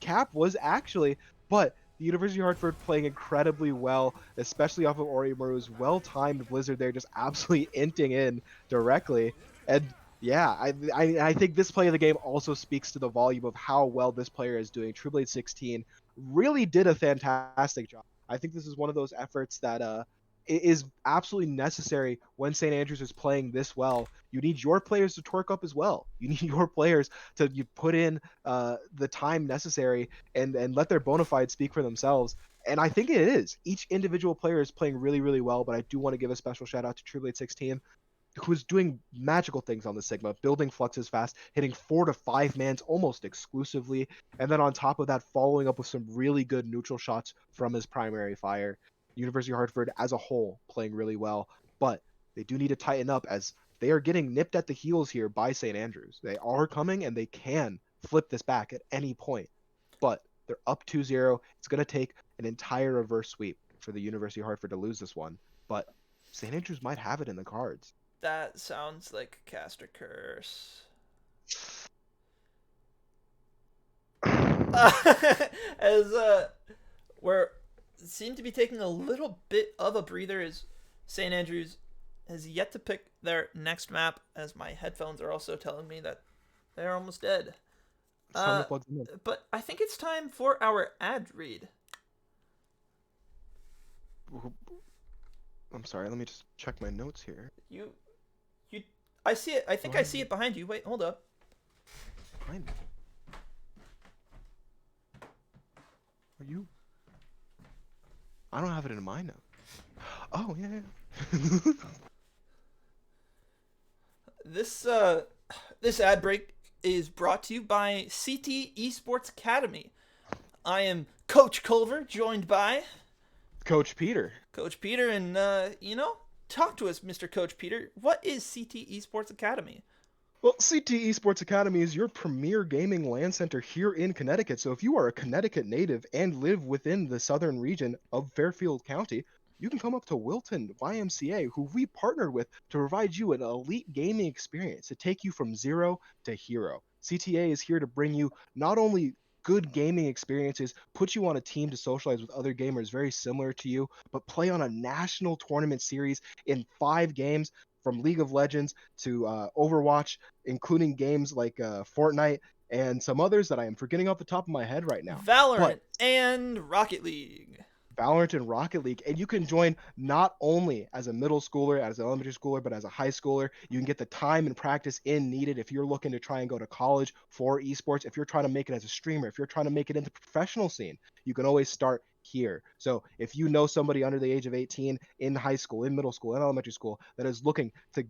cap was actually, but the University of Hartford playing incredibly well, especially off of Orimaru's well-timed Blizzard there, just absolutely inting in directly. And yeah, I think this play of the game also speaks to the volume of how well this player is doing. Trueblade 16 really did a fantastic job. I think this is one of those efforts that is absolutely necessary when St. Andrews is playing this well. You need your players to torque up as well. You need your players to put in the time necessary and let their bona fides speak for themselves. And I think it is. Each individual player is playing really, really well, but I do want to give a special shout out to Trueblade 16, who's doing magical things on the Sigma, building fluxes fast, hitting 4 to 5 mans almost exclusively, and then on top of that, following up with some really good neutral shots from his primary fire. University of Hartford as a whole playing really well, but they do need to tighten up as they are getting nipped at the heels here by St. Andrews. They are coming and they can flip this back at any point, but they're up 2-0. It's going to take an entire reverse sweep for the University of Hartford to lose this one, but St. Andrews might have it in the cards. That sounds like a caster curse. As we're seem to be taking a little bit of a breather as St. Andrews has yet to pick their next map, as my headphones are also telling me that they're almost dead. But I think it's time for our ad read. I'm sorry, let me just check my notes here. I see it. I think I see it behind you. Wait, hold up. Behind me? Are you? I don't have it in my note. Oh, yeah. This ad break is brought to you by CT Esports Academy. I am Coach Culver, joined by Coach Peter. Coach Peter, and talk to us, Mr. Coach Peter. What is CT Esports Academy? Well, CT Esports Academy is your premier gaming LAN center here in Connecticut. So if you are a Connecticut native and live within the southern region of Fairfield County, you can come up to Wilton YMCA, who we partnered with to provide you an elite gaming experience to take you from zero to hero. CTA is here to bring you not only good gaming experiences, put you on a team to socialize with other gamers very similar to you, but play on a national tournament series in 5 games from League of Legends to Overwatch, including games like Fortnite and some others that I am forgetting off the top of my head right now. Valorant and Rocket League. Valorant and Rocket League, and you can join not only as a middle schooler, as an elementary schooler, but as a high schooler. You can get the time and practice in needed if you're looking to try and go to college for esports. If you're trying to make it as a streamer, if you're trying to make it into the professional scene, you can always start here. So if you know somebody under the age of 18 in high school, in middle school, in elementary school that is looking to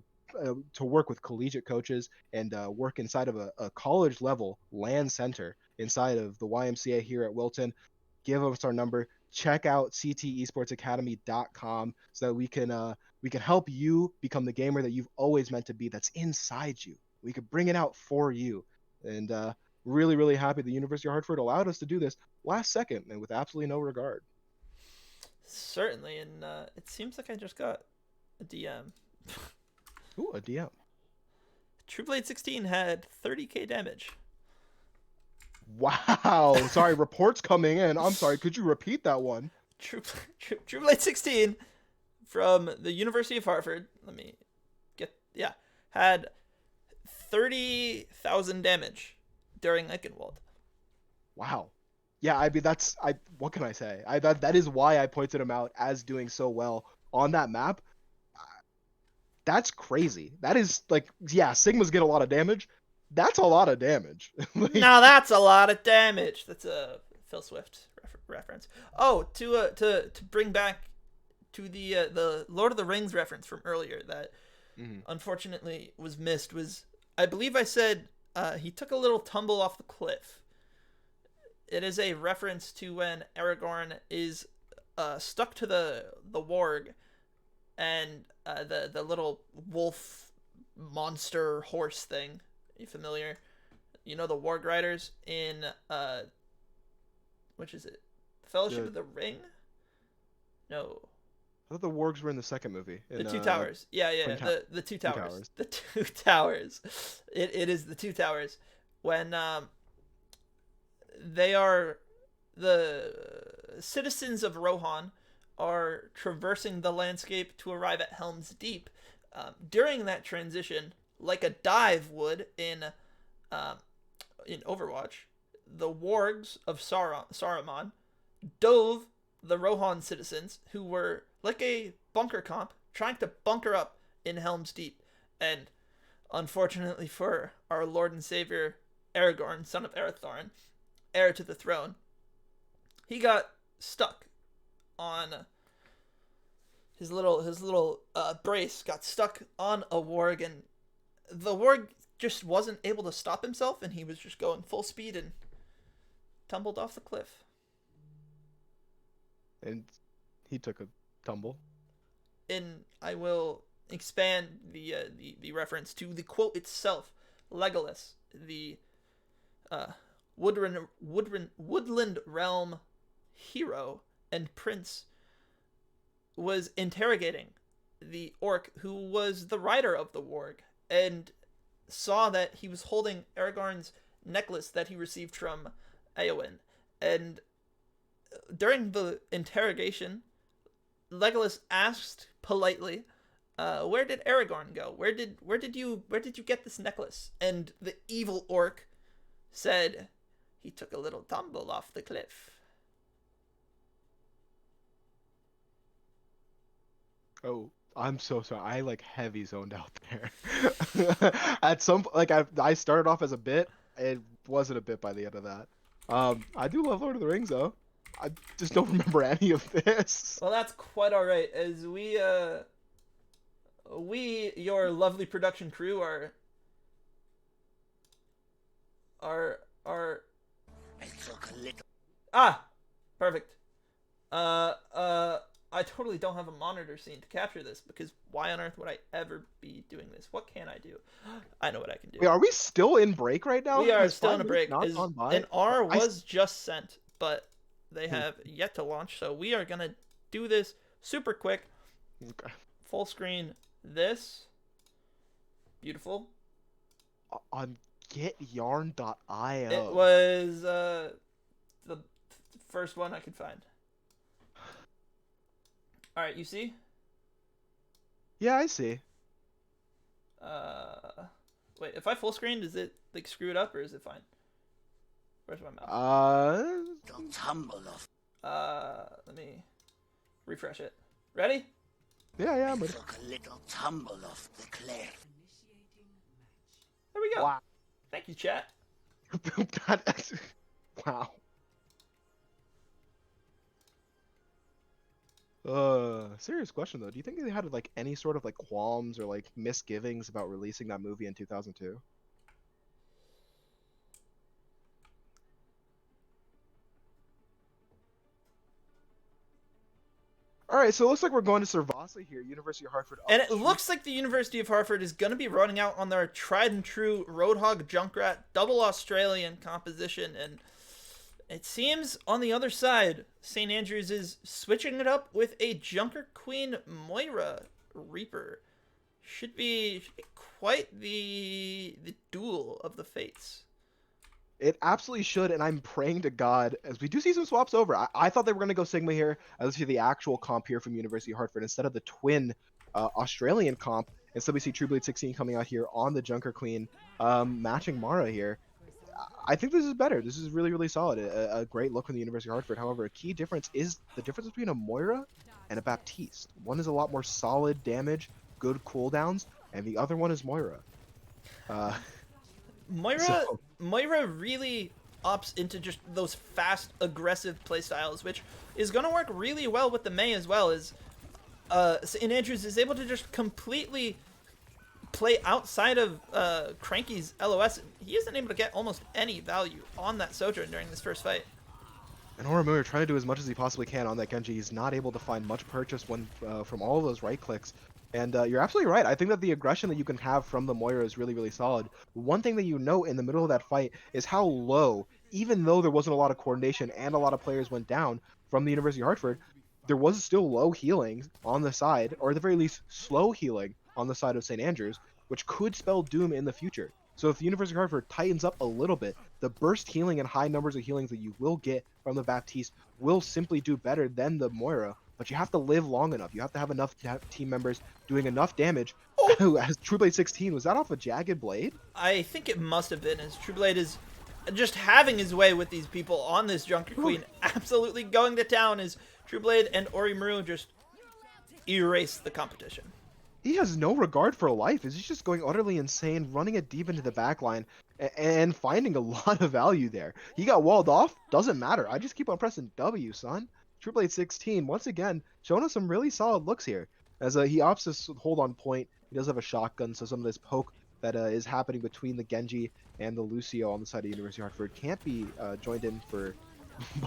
work with collegiate coaches and work inside of a college level LAN center inside of the YMCA here at Wilton, give us our number. Check out ctesportsacademy.com so that we can help you become the gamer that you've always meant to be, that's inside you. We could bring it out for you. And really, really happy the University of Hartford allowed us to do this last second and with absolutely no regard. Certainly, and it seems like I just got a DM. Ooh, a DM. True Blade 16 had 30k damage. Wow. Sorry, reports coming in. I'm sorry. Could you repeat that one? True Blade 16 from the University of Hartford. Let me had 30,000 damage during Eichenwalde. Wow. Yeah, I mean what can I say? That is why I pointed him out as doing so well on that map. That's crazy. That is like, yeah, Sigmas get a lot of damage. That's a lot of damage. Like, Now that's a lot of damage. That's a Phil Swift reference. Oh, to bring back to the Lord of the Rings reference from earlier that unfortunately was missed was, I believe I said he took a little tumble off the cliff. It is a reference to when Aragorn is stuck to the warg, and the little wolf monster horse thing. Are you familiar? You know the warg riders in which is it? Fellowship of the Ring? No. I thought the wargs were in the second movie. The Two Towers. Yeah. The Two Towers. The Two Towers. It is the Two Towers. When they are, the citizens of Rohan are traversing the landscape to arrive at Helm's Deep. During that transition, like a dive would in Overwatch, the wargs of Saruman dove the Rohan citizens, who were like a bunker comp trying to bunker up in Helm's Deep. And unfortunately for our Lord and Savior Aragorn, son of Arathorn, heir to the throne, he got stuck on his little brace, got stuck on a warg, and the warg just wasn't able to stop himself, and he was just going full speed and tumbled off the cliff. And he took a tumble. And I will expand the reference to the quote itself. Legolas, the woodland realm hero and prince, was interrogating the orc who was the rider of the warg, and saw that he was holding Aragorn's necklace that he received from Eowyn. And during the interrogation, Legolas asked politely, "Where did Aragorn go? Where did you get this necklace?" And the evil orc said, "He took a little tumble off the cliff." Oh, I'm so sorry. I like heavy zoned out there. At some I started off as a bit. It wasn't a bit by the end of that. I do love Lord of the Rings though. I just don't remember any of this. Well, that's quite all right. As we your lovely production crew are. I took a little. Ah, perfect. I totally don't have a monitor scene to capture this, because why on earth would I ever be doing this? What can I do? I know what I can do. Wait, are we still in break right now? We are Has still 5 in a minutes break. not gone by? An R was just sent, but they have yet to launch, so we are gonna do this super quick. Okay. Full screen this. Beautiful. On getyarn.io. It was the first one I could find. All right, you see? Yeah, I see. Wait, if I full screen, does it like screw it up, or is it fine? Where's my mouse? Don't tumble off. Let me refresh it. Ready? Yeah, I but took a little tumble off the cliff. There we go. wow. Thank you, chat. Wow. Serious question though. Do you think they had like any sort of like qualms or like misgivings about releasing that movie in 2002? All right, so it looks like we're going to Survasa here, University of Hartford. And it looks like the University of Hartford is going to be running out on their tried and true Roadhog Junkrat double Australian composition, and It seems on the other side, St. Andrews is switching it up with a Junker Queen Moira Reaper. Should be quite the duel of the fates. It absolutely should, and I'm praying to God as we do see some swaps over. I thought they were going to go Sigma here. Let's see the actual comp here from University of Hartford instead of the twin Australian comp. Instead, we see True Blade 16 coming out here on the Junker Queen, matching Mara here. I think this is better. This is really, really solid. A great look from the University of Hartford. However, a key difference is the difference between a Moira and a Baptiste. One is a lot more solid damage, good cooldowns, and the other one is Moira. Moira really opts into just those fast, aggressive playstyles, which is going to work really well with the Mei as well. As St. Andrews is able to just completely play outside of Cranky's LOS. He isn't able to get almost any value on that Sojourn during this first fight. And Oromu trying to do as much as he possibly can on that Genji. He's not able to find much purchase when from all of those right clicks. And you're absolutely right. I think that the aggression that you can have from the Moira is really, really solid. One thing that you note in the middle of that fight is how low, even though there wasn't a lot of coordination and a lot of players went down from the University of Hartford, there was still low healing on the side, or at the very least, slow healing on the side of St. Andrews, which could spell doom in the future. So if the University of Hartford tightens up a little bit, the burst healing and high numbers of healings that you will get from the Baptiste will simply do better than the Moira. But you have to live long enough. You have to have enough team members doing enough damage. Oh. As True Blade 16, was that off a Jagged Blade? I think it must have been, as True Blade is just having his way with these people on this Junker Queen, absolutely going to town as True Blade and Oromu just erase the competition. He has no regard for life. He's just going utterly insane, running it deep into the backline and finding a lot of value there. He got walled off. Doesn't matter. I just keep on pressing W, son. True Blade 16, once again, showing us some really solid looks here. As he opts to hold on point. He does have a shotgun, so some of this poke that is happening between the Genji and the Lucio on the side of University of Hartford can't be joined in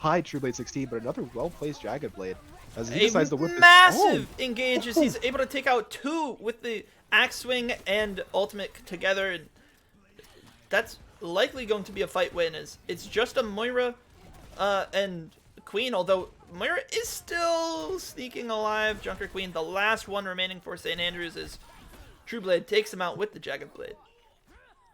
by True Blade 16, but another well-placed Jagged Blade. As he decides to whip this massive engages. He's able to take out two with the axe swing and ultimate together. And that's likely going to be a fight win. As it's just a Moira and Queen, although Moira is still sneaking alive. Junker Queen, the last one remaining for St. Andrews, as True Blade takes him out with the Jagged Blade.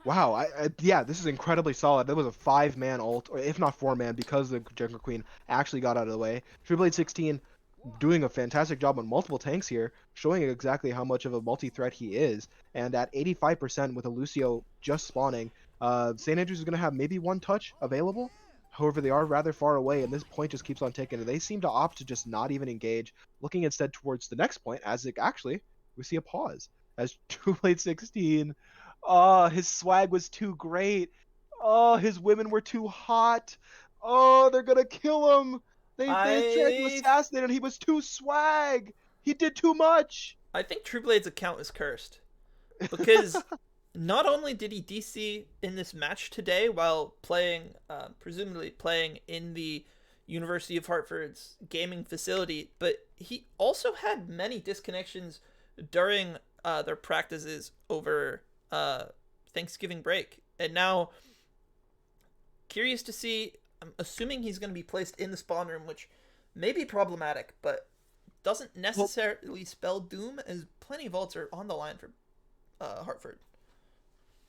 Wow, yeah, this is incredibly solid. That was a 5-man ult, or if not 4-man, because the Junker Queen actually got out of the way. True Blade 16 doing a fantastic job on multiple tanks here, showing exactly how much of a multi-threat he is. And at 85% with a Lucio just spawning, St. Andrews is going to have maybe one touch available. However, they are rather far away, and this point just keeps on ticking. And they seem to opt to just not even engage, looking instead towards the next point, as it actually, we see a pause. As True Blade 16, oh, his swag was too great. Oh, his women were too hot. Oh, they're going to kill him. They tried to assassinate him. He was too swag. He did too much. I think True Blade's account is cursed. Because not only did he DC in this match today while playing, presumably playing in the University of Hartford's gaming facility, but he also had many disconnections during their practices over Thanksgiving break. And now, curious to see, I'm assuming he's going to be placed in the spawn room, which may be problematic, but doesn't necessarily spell doom, as plenty of ults are on the line for Hartford.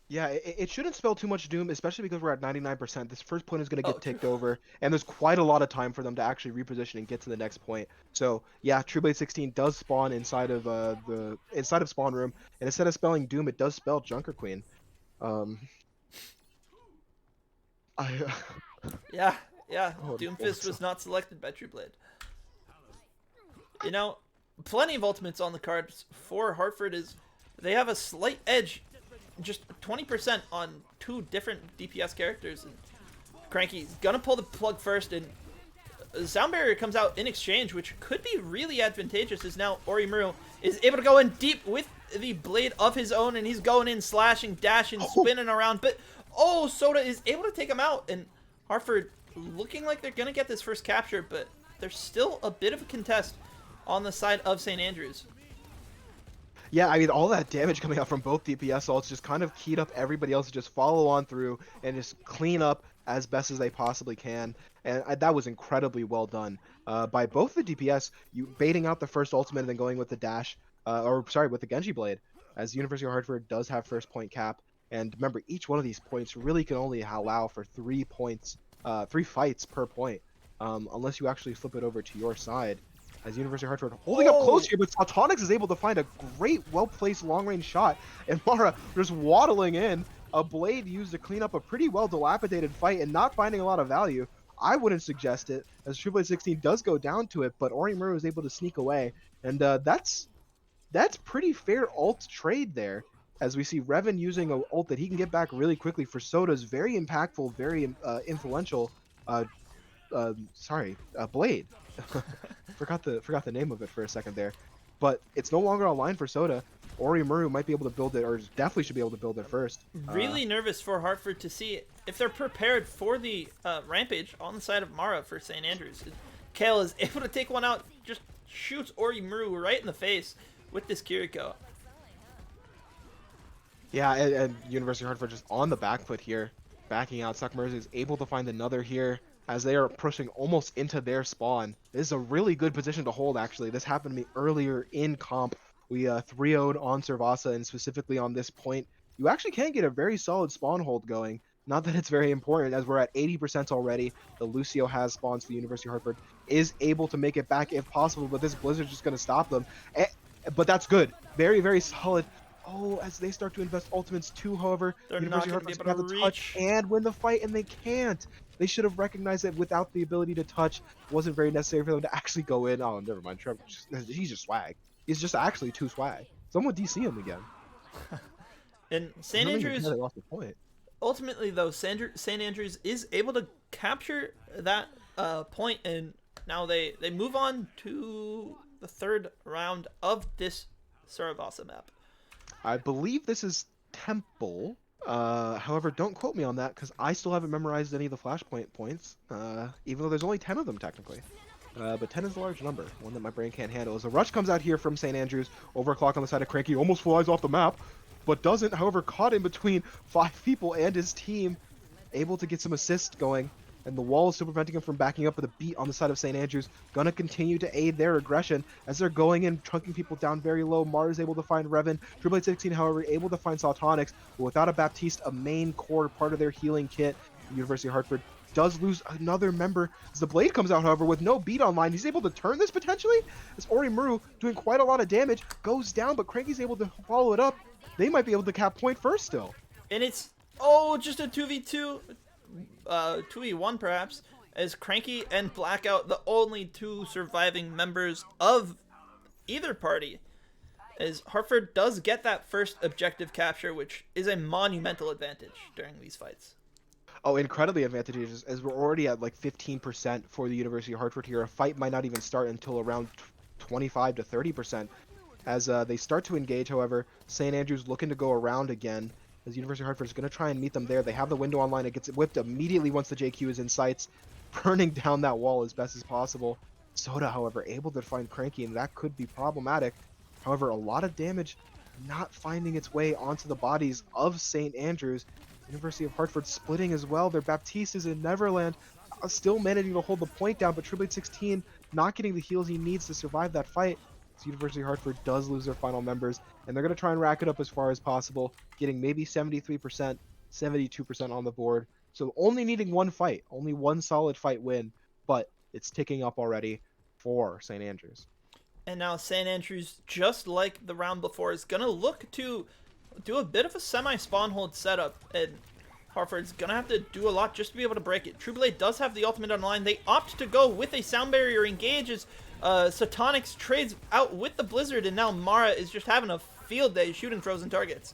Yeah, it shouldn't spell too much doom, especially because we're at 99%. This first point is going to get ticked over, and there's quite a lot of time for them to actually reposition and get to the next point. So yeah, True Blade 16 does spawn inside of inside of spawn room, and instead of spelling doom, it does spell Junker Queen. Yeah. Doomfist was not selected by True Blade. You know, plenty of ultimates on the cards for Hartford. Is they have a slight edge, just 20% on two different DPS characters. And Cranky's gonna pull the plug first, and Sound Barrier comes out in exchange, which could be really advantageous, as now Oromu is able to go in deep with the blade of his own, and he's going in, slashing, dashing, spinning around. But Soda is able to take him out, and Hartford looking like they're going to get this first capture, but there's still a bit of a contest on the side of St. Andrews. Yeah, I mean, all that damage coming out from both DPS ults just kind of keyed up everybody else to just follow on through and just clean up as best as they possibly can, and that was incredibly well done by both the DPS. You baiting out the first ultimate and then going with the dash, or sorry, with the Genji Blade, as University of Hartford does have first point cap. And remember, each one of these points really can only allow for 3 points, 3 fights per point, unless you actually flip it over to your side. As University of Hartford holding up close here, but Saltonix is able to find a great, well-placed long-range shot, and Mara just waddling in. A blade used to clean up a pretty well-dilapidated fight and not finding a lot of value. I wouldn't suggest it, as Triple Blade 16 does go down to it, but Orimaru is able to sneak away, and that's pretty fair ult trade there, as we see Revan using an ult that he can get back really quickly for Soda's very impactful, very influential, blade. forgot the name of it for a second there, but it's no longer online for Soda. Orimaru might be able to build it, or definitely should be able to build it first. Really nervous for Hartford to see if they're prepared for the rampage on the side of Mara for St. Andrews. Kale is able to take one out, just shoots Orimaru right in the face with this Kiriko. Yeah, and University of Hartford just on the back foot here, backing out. Sakmerz is able to find another here as they are pushing almost into their spawn. This is a really good position to hold, actually. This happened to me earlier in comp. We 3-0'd on Survasa, and specifically on this point, you actually can get a very solid spawn hold going. Not that it's very important, as we're at 80% already. The Lucio has spawns for the University of Hartford, is able to make it back if possible, but this Blizzard's just going to stop them. But that's good. Very, very solid. Oh, as they start to invest ultimates too, however, They're University not of going to Hartford's be gonna able have to to touch reach. and win the fight, and they can't. They should have recognized that without the ability to touch, wasn't very necessary for them to actually go in. Oh, never mind. Trevor, he's just swag. He's just actually too swag. Someone DC him again. And St. Andrews, They lost the point. ultimately though, St. Andrews is able to capture that point, and now they move on to the third round of this Survasa map. I believe this is Temple. However, don't quote me on that because I still haven't memorized any of the flashpoint points, even though there's only 10 of them technically. But 10 is a large number, one that my brain can't handle. As a rush comes out here from St. Andrews, overclock on the side of Cranky, almost flies off the map, but doesn't, however, caught in between 5 people and his team, able to get some assists going. And the wall is still preventing him from backing up with a beat on the side of St. Andrews. Gonna continue to aid their aggression as they're going in, chunking people down very low. Mars able to find Revan. Triple Blade 16, however, able to find Saltonix. But without a Baptiste, a main core part of their healing kit, the University of Hartford does lose another member. As the Blade comes out, however, with no beat online, he's able to turn this potentially. As Orimaru, doing quite a lot of damage, goes down, but Cranky's able to follow it up. They might be able to cap point first still. And it's, just a 2v2, 2v1 perhaps, as Cranky and Blackout, the only 2 surviving members of either party, as Hartford does get that first objective capture, which is a monumental advantage during these fights. Oh, incredibly advantageous, as we're already at like 15% for the University of Hartford here. A fight might not even start until around 25 to 30%. As they start to engage, however, St. Andrews looking to go around again, as University of Hartford is going to try and meet them there. They have the window online. It gets whipped immediately once the JQ is in sights, burning down that wall as best as possible. Soda, however, able to find Cranky, and that could be problematic. However, a lot of damage not finding its way onto the bodies of St. Andrews. University of Hartford splitting as well. Their Baptiste is in Neverland, still managing to hold the point down, but Triple Blade 16 not getting the heals he needs to survive that fight. So University of Hartford does lose their final members, and they're going to try and rack it up as far as possible, getting maybe 73%, 72% on the board. So only needing one fight, only one solid fight win, but it's ticking up already for St. Andrews. And now St. Andrews, just like the round before, is going to look to do a bit of a semi-spawn hold setup, and Hartford's going to have to do a lot just to be able to break it. True Blade does have the ultimate online. They opt to go with a sound barrier engages. Satonix trades out with the Blizzard, and now Mara is just having a field day shooting frozen targets.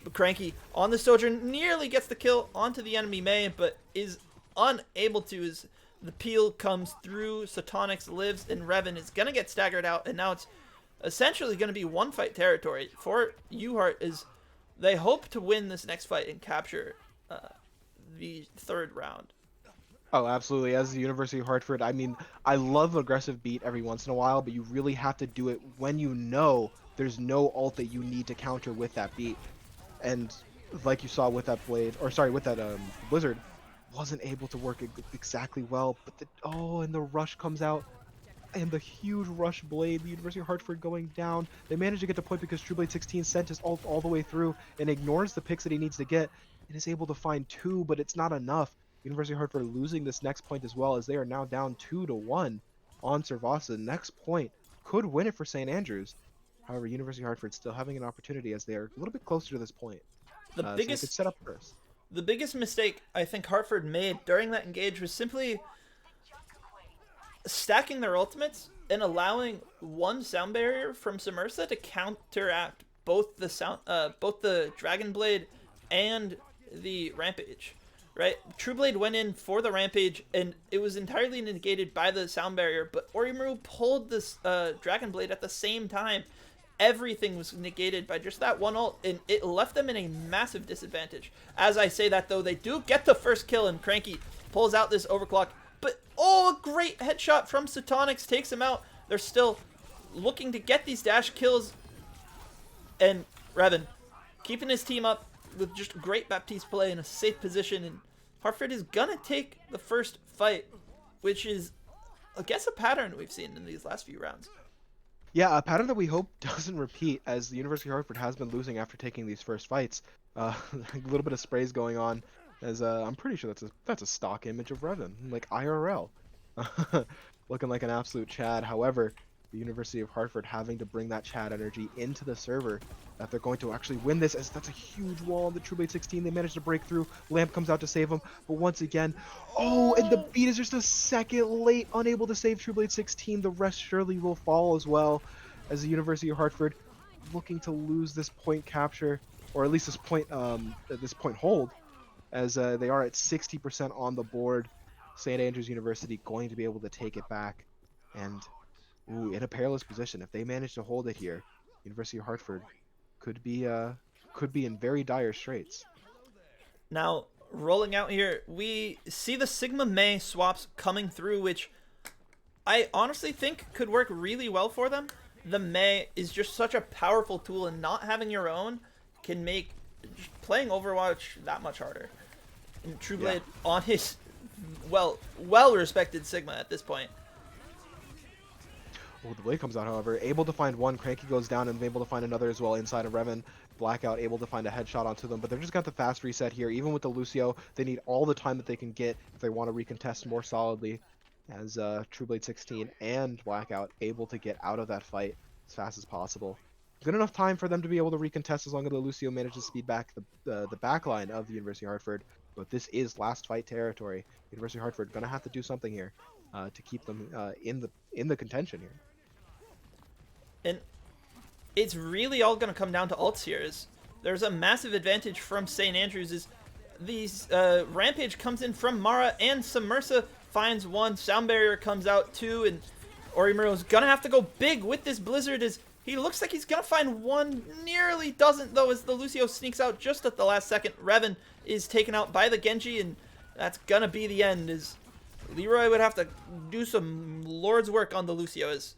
But Cranky on the Sojourn nearly gets the kill onto the enemy May, but is unable to as the peel comes through. Satonix lives, and Revan is going to get staggered out, and now it's essentially going to be one fight territory for UHeart as they hope to win this next fight and capture the third round. Oh, absolutely. As the University of Hartford, I mean, I love aggressive beat every once in a while, but you really have to do it when you know there's no ult that you need to counter with that beat. And like you saw with that Blade, or sorry, with that Blizzard, wasn't able to work exactly well, but and the rush comes out. And the huge rush blade, the University of Hartford going down. They managed to get to point because True Blade 16 sent his ult all the way through and ignores the picks that he needs to get and is able to find 2, but it's not enough. University of Hartford losing this next point as well, as they are now down 2-1 on Survasa. Next point could win it for St. Andrews. However, University of Hartford still having an opportunity as they are a little bit closer to this point. The So they could biggest set up first. the biggest mistake I think Hartford made during that engage was simply stacking their ultimates and allowing one sound barrier from Survasa to counteract both the Dragon Blade and the Rampage. Right? True Blade went in for the Rampage and it was entirely negated by the sound barrier, but Orimaru pulled this Dragon Blade at the same time. Everything was negated by just that one ult, and it left them in a massive disadvantage. As I say that, though, they do get the first kill, and Cranky pulls out this overclock. But, a great headshot from Sotonix takes him out. They're still looking to get these dash kills. And Revan, keeping his team up with just great Baptiste play in a safe position. And Hartford is going to take the first fight, which is, I guess, a pattern we've seen in these last few rounds. Yeah, a pattern that we hope doesn't repeat, as the University of Hartford has been losing after taking these first fights. A little bit of sprays going on, as I'm pretty sure that's a stock image of Revan, like IRL, looking like an absolute Chad. However, the University of Hartford having to bring that Chad energy into the server, that they're going to actually win this, as that's a huge wall on the True Blade 16. They managed to break through. Lamp comes out to save them, but once again, and the beat is just a second late, unable to save True Blade 16. The rest surely will fall as well, as the University of Hartford looking to lose this point capture, or at least this point hold, as they are at 60% on the board. St. Andrews University going to be able to take it back, and in a perilous position. If they manage to hold it here, University of Hartford could be in very dire straits. Now, rolling out here, we see the Sigma May swaps coming through, which I honestly think could work really well for them. The May is just such a powerful tool, and not having your own can make playing Overwatch that much harder. And True Blade on his well-respected Sigma at this point. The blade comes out, however, able to find one. Cranky goes down and able to find another as well inside of Revan. Blackout able to find a headshot onto them, but they've just got the fast reset here. Even with the Lucio, they need all the time that they can get if they want to recontest more solidly, as True Blade 16 and Blackout able to get out of that fight as fast as possible. Good enough time for them to be able to recontest as long as the Lucio manages to speed back the backline of the University of Hartford. But this is last fight territory. University of Hartford gonna have to do something here to keep them in the contention here. And it's really all going to come down to ults here. There's a massive advantage from St. Andrews. Is these Rampage comes in from Mara, and Submersa finds one. Sound Barrier comes out too, and Orimaru's going to have to go big with this Blizzard. As he looks like he's going to find one, nearly doesn't though, as the Lucio sneaks out just at the last second. Revan is taken out by the Genji, and that's going to be the end. As Leroy would have to do some Lord's work on the Lucio, as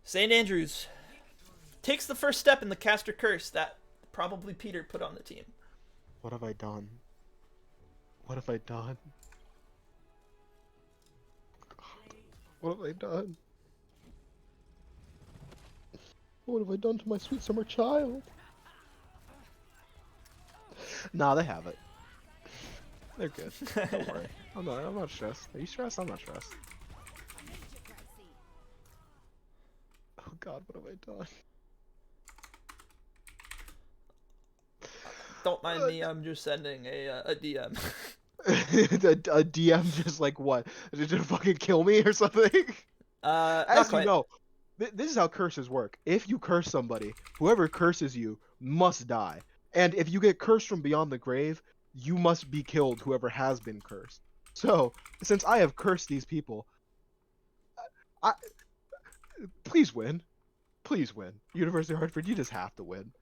St. Andrews takes the first step in the caster curse that probably Peter put on the team. What have I done? What have I done? God, what have I done? What have I done to my sweet summer child? Nah, they have it. They're good. Don't worry. I'm not stressed. Are you stressed? I'm not stressed. Oh God, what have I done? Don't mind me, I'm just sending a DM. a DM just like what? Did it fucking kill me or something? As you know, this is how curses work. If you curse somebody, whoever curses you must die. And if you get cursed from beyond the grave, you must be killed, whoever has been cursed. So, since I have cursed these people, please win. Please win. University of Hartford, you just have to win.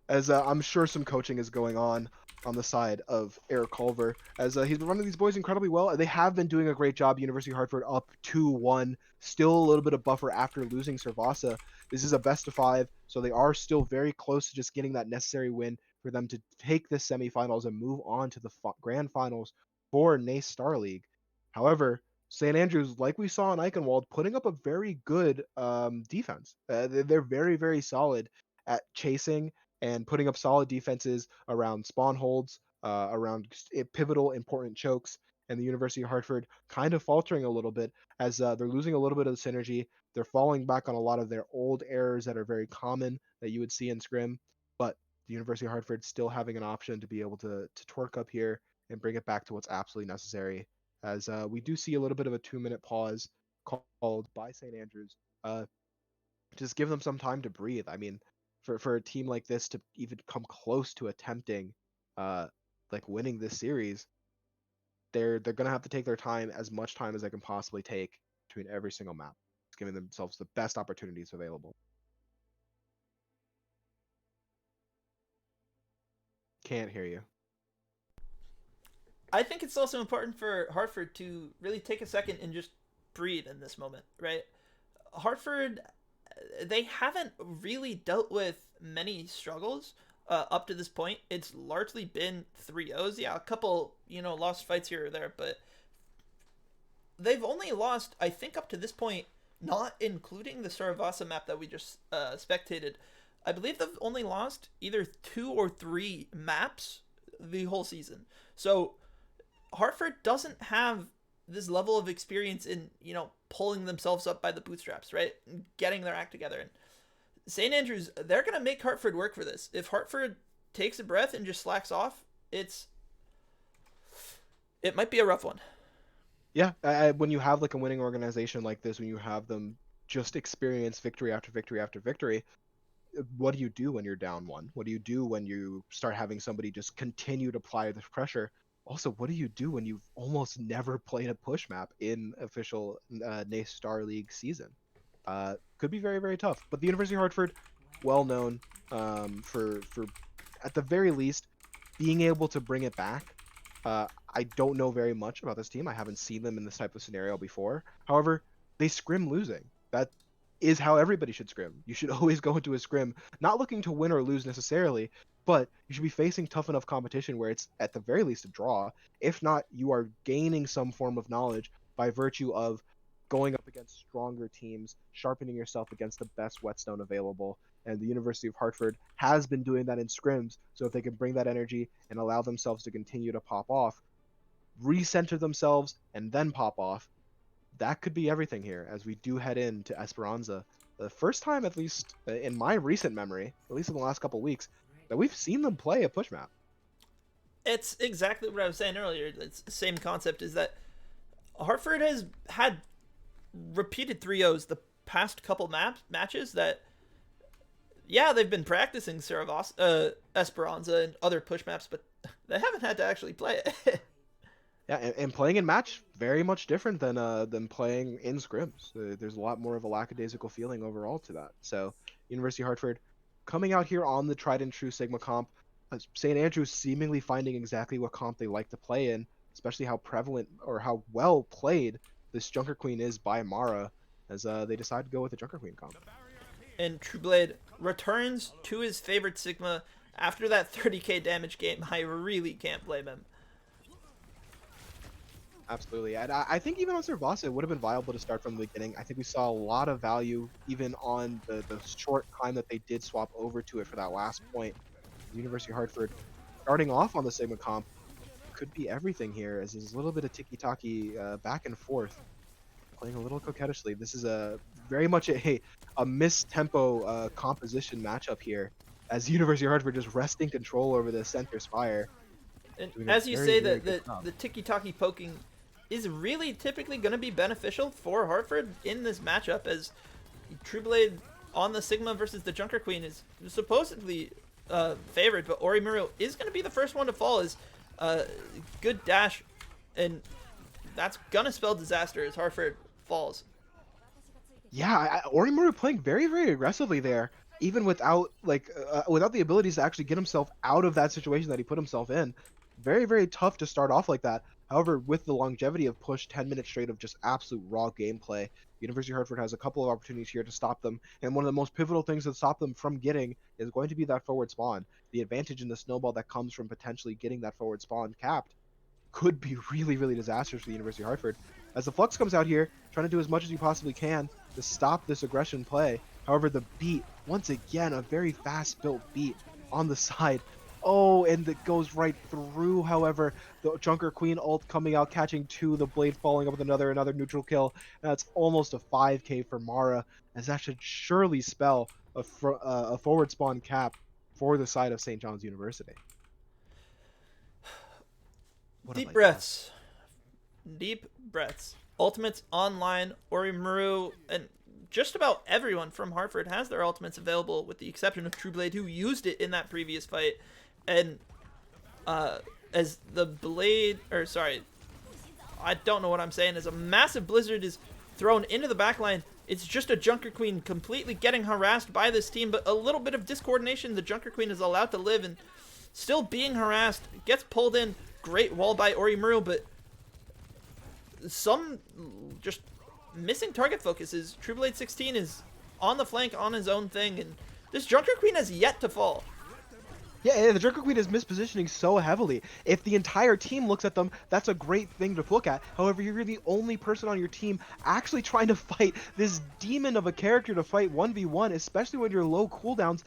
As I'm sure some coaching is going on the side of Eric Culver, as he's been running these boys incredibly well. They have been doing a great job. University of Hartford up 2-1, still a little bit of buffer after losing Survasa. This is a best of 5, so they are still very close to just getting that necessary win for them to take the semifinals and move on to the grand finals for NACE Star League. However, St. Andrews, like we saw in Eichenwalde, putting up a very good defense. They're very, very solid at chasing and putting up solid defenses around spawn holds, around pivotal important chokes, and the University of Hartford kind of faltering a little bit as they're losing a little bit of the synergy. They're falling back on a lot of their old errors that are very common that you would see in Scrim, but the University of Hartford still having an option to be able to twerk up here and bring it back to what's absolutely necessary. As we do see a little bit of a 2-minute pause called by St. Andrews. Just give them some time to breathe. I mean, for a team like this to even come close to attempting like winning this series, they're gonna have to take their time, as much time as they can possibly take between every single map, giving themselves the best opportunities available. Can't hear you. I think it's also important for Hartford to really take a second and just breathe in this moment, right? Hartford, they haven't really dealt with many struggles up to this point. It's largely been 3-0s. Yeah, a couple, lost fights here or there, but they've only lost, I think, up to this point, not including the Survasa map that we just spectated. I believe they've only lost either 2 or 3 maps the whole season. So Hartford doesn't have this level of experience in, pulling themselves up by the bootstraps, right? And getting their act together. And St. Andrews, they're going to make Hartford work for this. If Hartford takes a breath and just slacks off, it might be a rough one. Yeah, when you have like a winning organization like this, when you have them just experience victory after victory after victory, what do you do when you're down one? What do you do when you start having somebody just continue to apply the pressure? Also, what do you do when you've almost never played a push map in official NACE Star League season? Could be very, very tough. But the University of Hartford, well known for at the very least being able to bring it back. I don't know very much about this team. I haven't seen them in this type of scenario before. However, they scrim losing. That is how everybody should scrim. You should always go into a scrim not looking to win or lose necessarily, but you should be facing tough enough competition where it's at the very least a draw. If not, you are gaining some form of knowledge by virtue of going up against stronger teams, sharpening yourself against the best whetstone available. And the University of Hartford has been doing that in scrims. So if they can bring that energy and allow themselves to continue to pop off, recenter themselves, and then pop off, that could be everything here as we do head into Esperança. The first time, at least in my recent memory, at least in the last couple weeks, that we've seen them play a push map. It's exactly what I was saying earlier. It's the same concept, is that Hartford has had repeated 3-0s the past couple matches that, yeah, they've been practicing Survasa, Esperança and other push maps, but they haven't had to actually play it. Yeah, and playing in match very much different than playing in scrims. There's a lot more of a lackadaisical feeling overall to that. So University of Hartford coming out here on the tried and true Sigma comp. St. Andrews seemingly finding exactly what comp they like to play in, especially how prevalent or how well played this Junker Queen is by Mara, as they decide to go with the Junker Queen comp. And Trueblade returns to his favorite Sigma after that 30k damage game. I really can't blame him. Absolutely. And I think even on Survasa, it would have been viable to start from the beginning. I think we saw a lot of value even on the short time that they did swap over to it for that last point. The University of Hartford starting off on the Sigma comp could be everything here, as there's a little bit of tiki-taki back and forth, playing a little coquettishly. This is a very much a mis-tempo composition matchup here, as University of Hartford just wresting control over the center spire. And as you say, the tiki-taki poking is really typically going to be beneficial for Hartford in this matchup, as Trueblade on the Sigma versus the Junker Queen is supposedly favored, but Orimuro is going to be the first one to fall. Is good dash, and that's going to spell disaster as Hartford falls. Yeah, Orimuro playing very, very aggressively there, even without without the abilities to actually get himself out of that situation that he put himself in. Very, very tough to start off like that. However, with the longevity of push, 10 minutes straight of just absolute raw gameplay, University of Hartford has a couple of opportunities here to stop them. And one of the most pivotal things to stop them from getting is going to be that forward spawn. The advantage in the snowball that comes from potentially getting that forward spawn capped could be really, really disastrous for the University of Hartford. As the Flux comes out here, trying to do as much as you possibly can to stop this aggression play. However, the beat, once again, a very fast-built beat on the side. Oh, and it goes right through, however, the Junker Queen ult coming out, catching two, the Blade following up with another neutral kill. That's almost a 5k for Mara, as that should surely spell a forward spawn cap for the side of St. John's University. What Deep have I done? breaths. Deep breaths. Ultimates online. Orimaru and just about everyone from Hartford has their ultimates available, with the exception of Trueblade, who used it in that previous fight. And as the Blade, or sorry, I don't know what I'm saying, as a massive blizzard is thrown into the backline, it's just a Junker Queen completely getting harassed by this team, but a little bit of discoordination, the Junker Queen is allowed to live and still being harassed, gets pulled in. Great wall by Orimaru, but some just missing target focuses. Trueblade 16 is on the flank on his own thing, and this Junker Queen has yet to fall. Yeah, the Junker Queen is mispositioning so heavily. If the entire team looks at them, that's a great thing to look at. However, you're the only person on your team actually trying to fight this demon of a character to fight 1v1, especially when you're low cooldowns.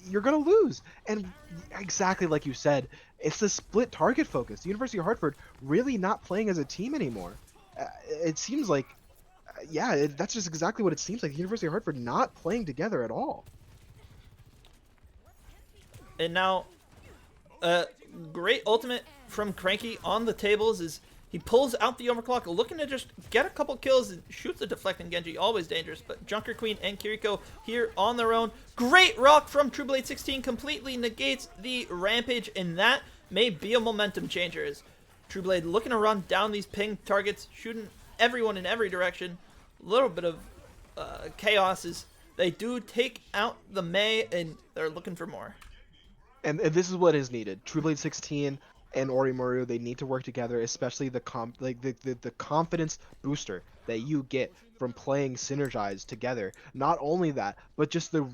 You're going to lose. And exactly like you said, it's the split target focus. The University of Hartford really not playing as a team anymore. It seems like, that's just exactly what it seems like. The University of Hartford not playing together at all. And now, great ultimate from Cranky on the tables is he pulls out the overclock, looking to just get a couple kills and shoots the deflecting Genji, always dangerous. But Junker Queen and Kiriko here on their own. Great rock from Trueblade 16 completely negates the rampage, and that may be a momentum changer. As Trueblade looking to run down these ping targets, shooting everyone in every direction. A little bit of chaos as they do take out the Mei, and they're looking for more. And this is what is needed. Trueblade 16 and Orimaru, they need to work together, especially the confidence booster that you get from playing synergized together. Not only that, but just the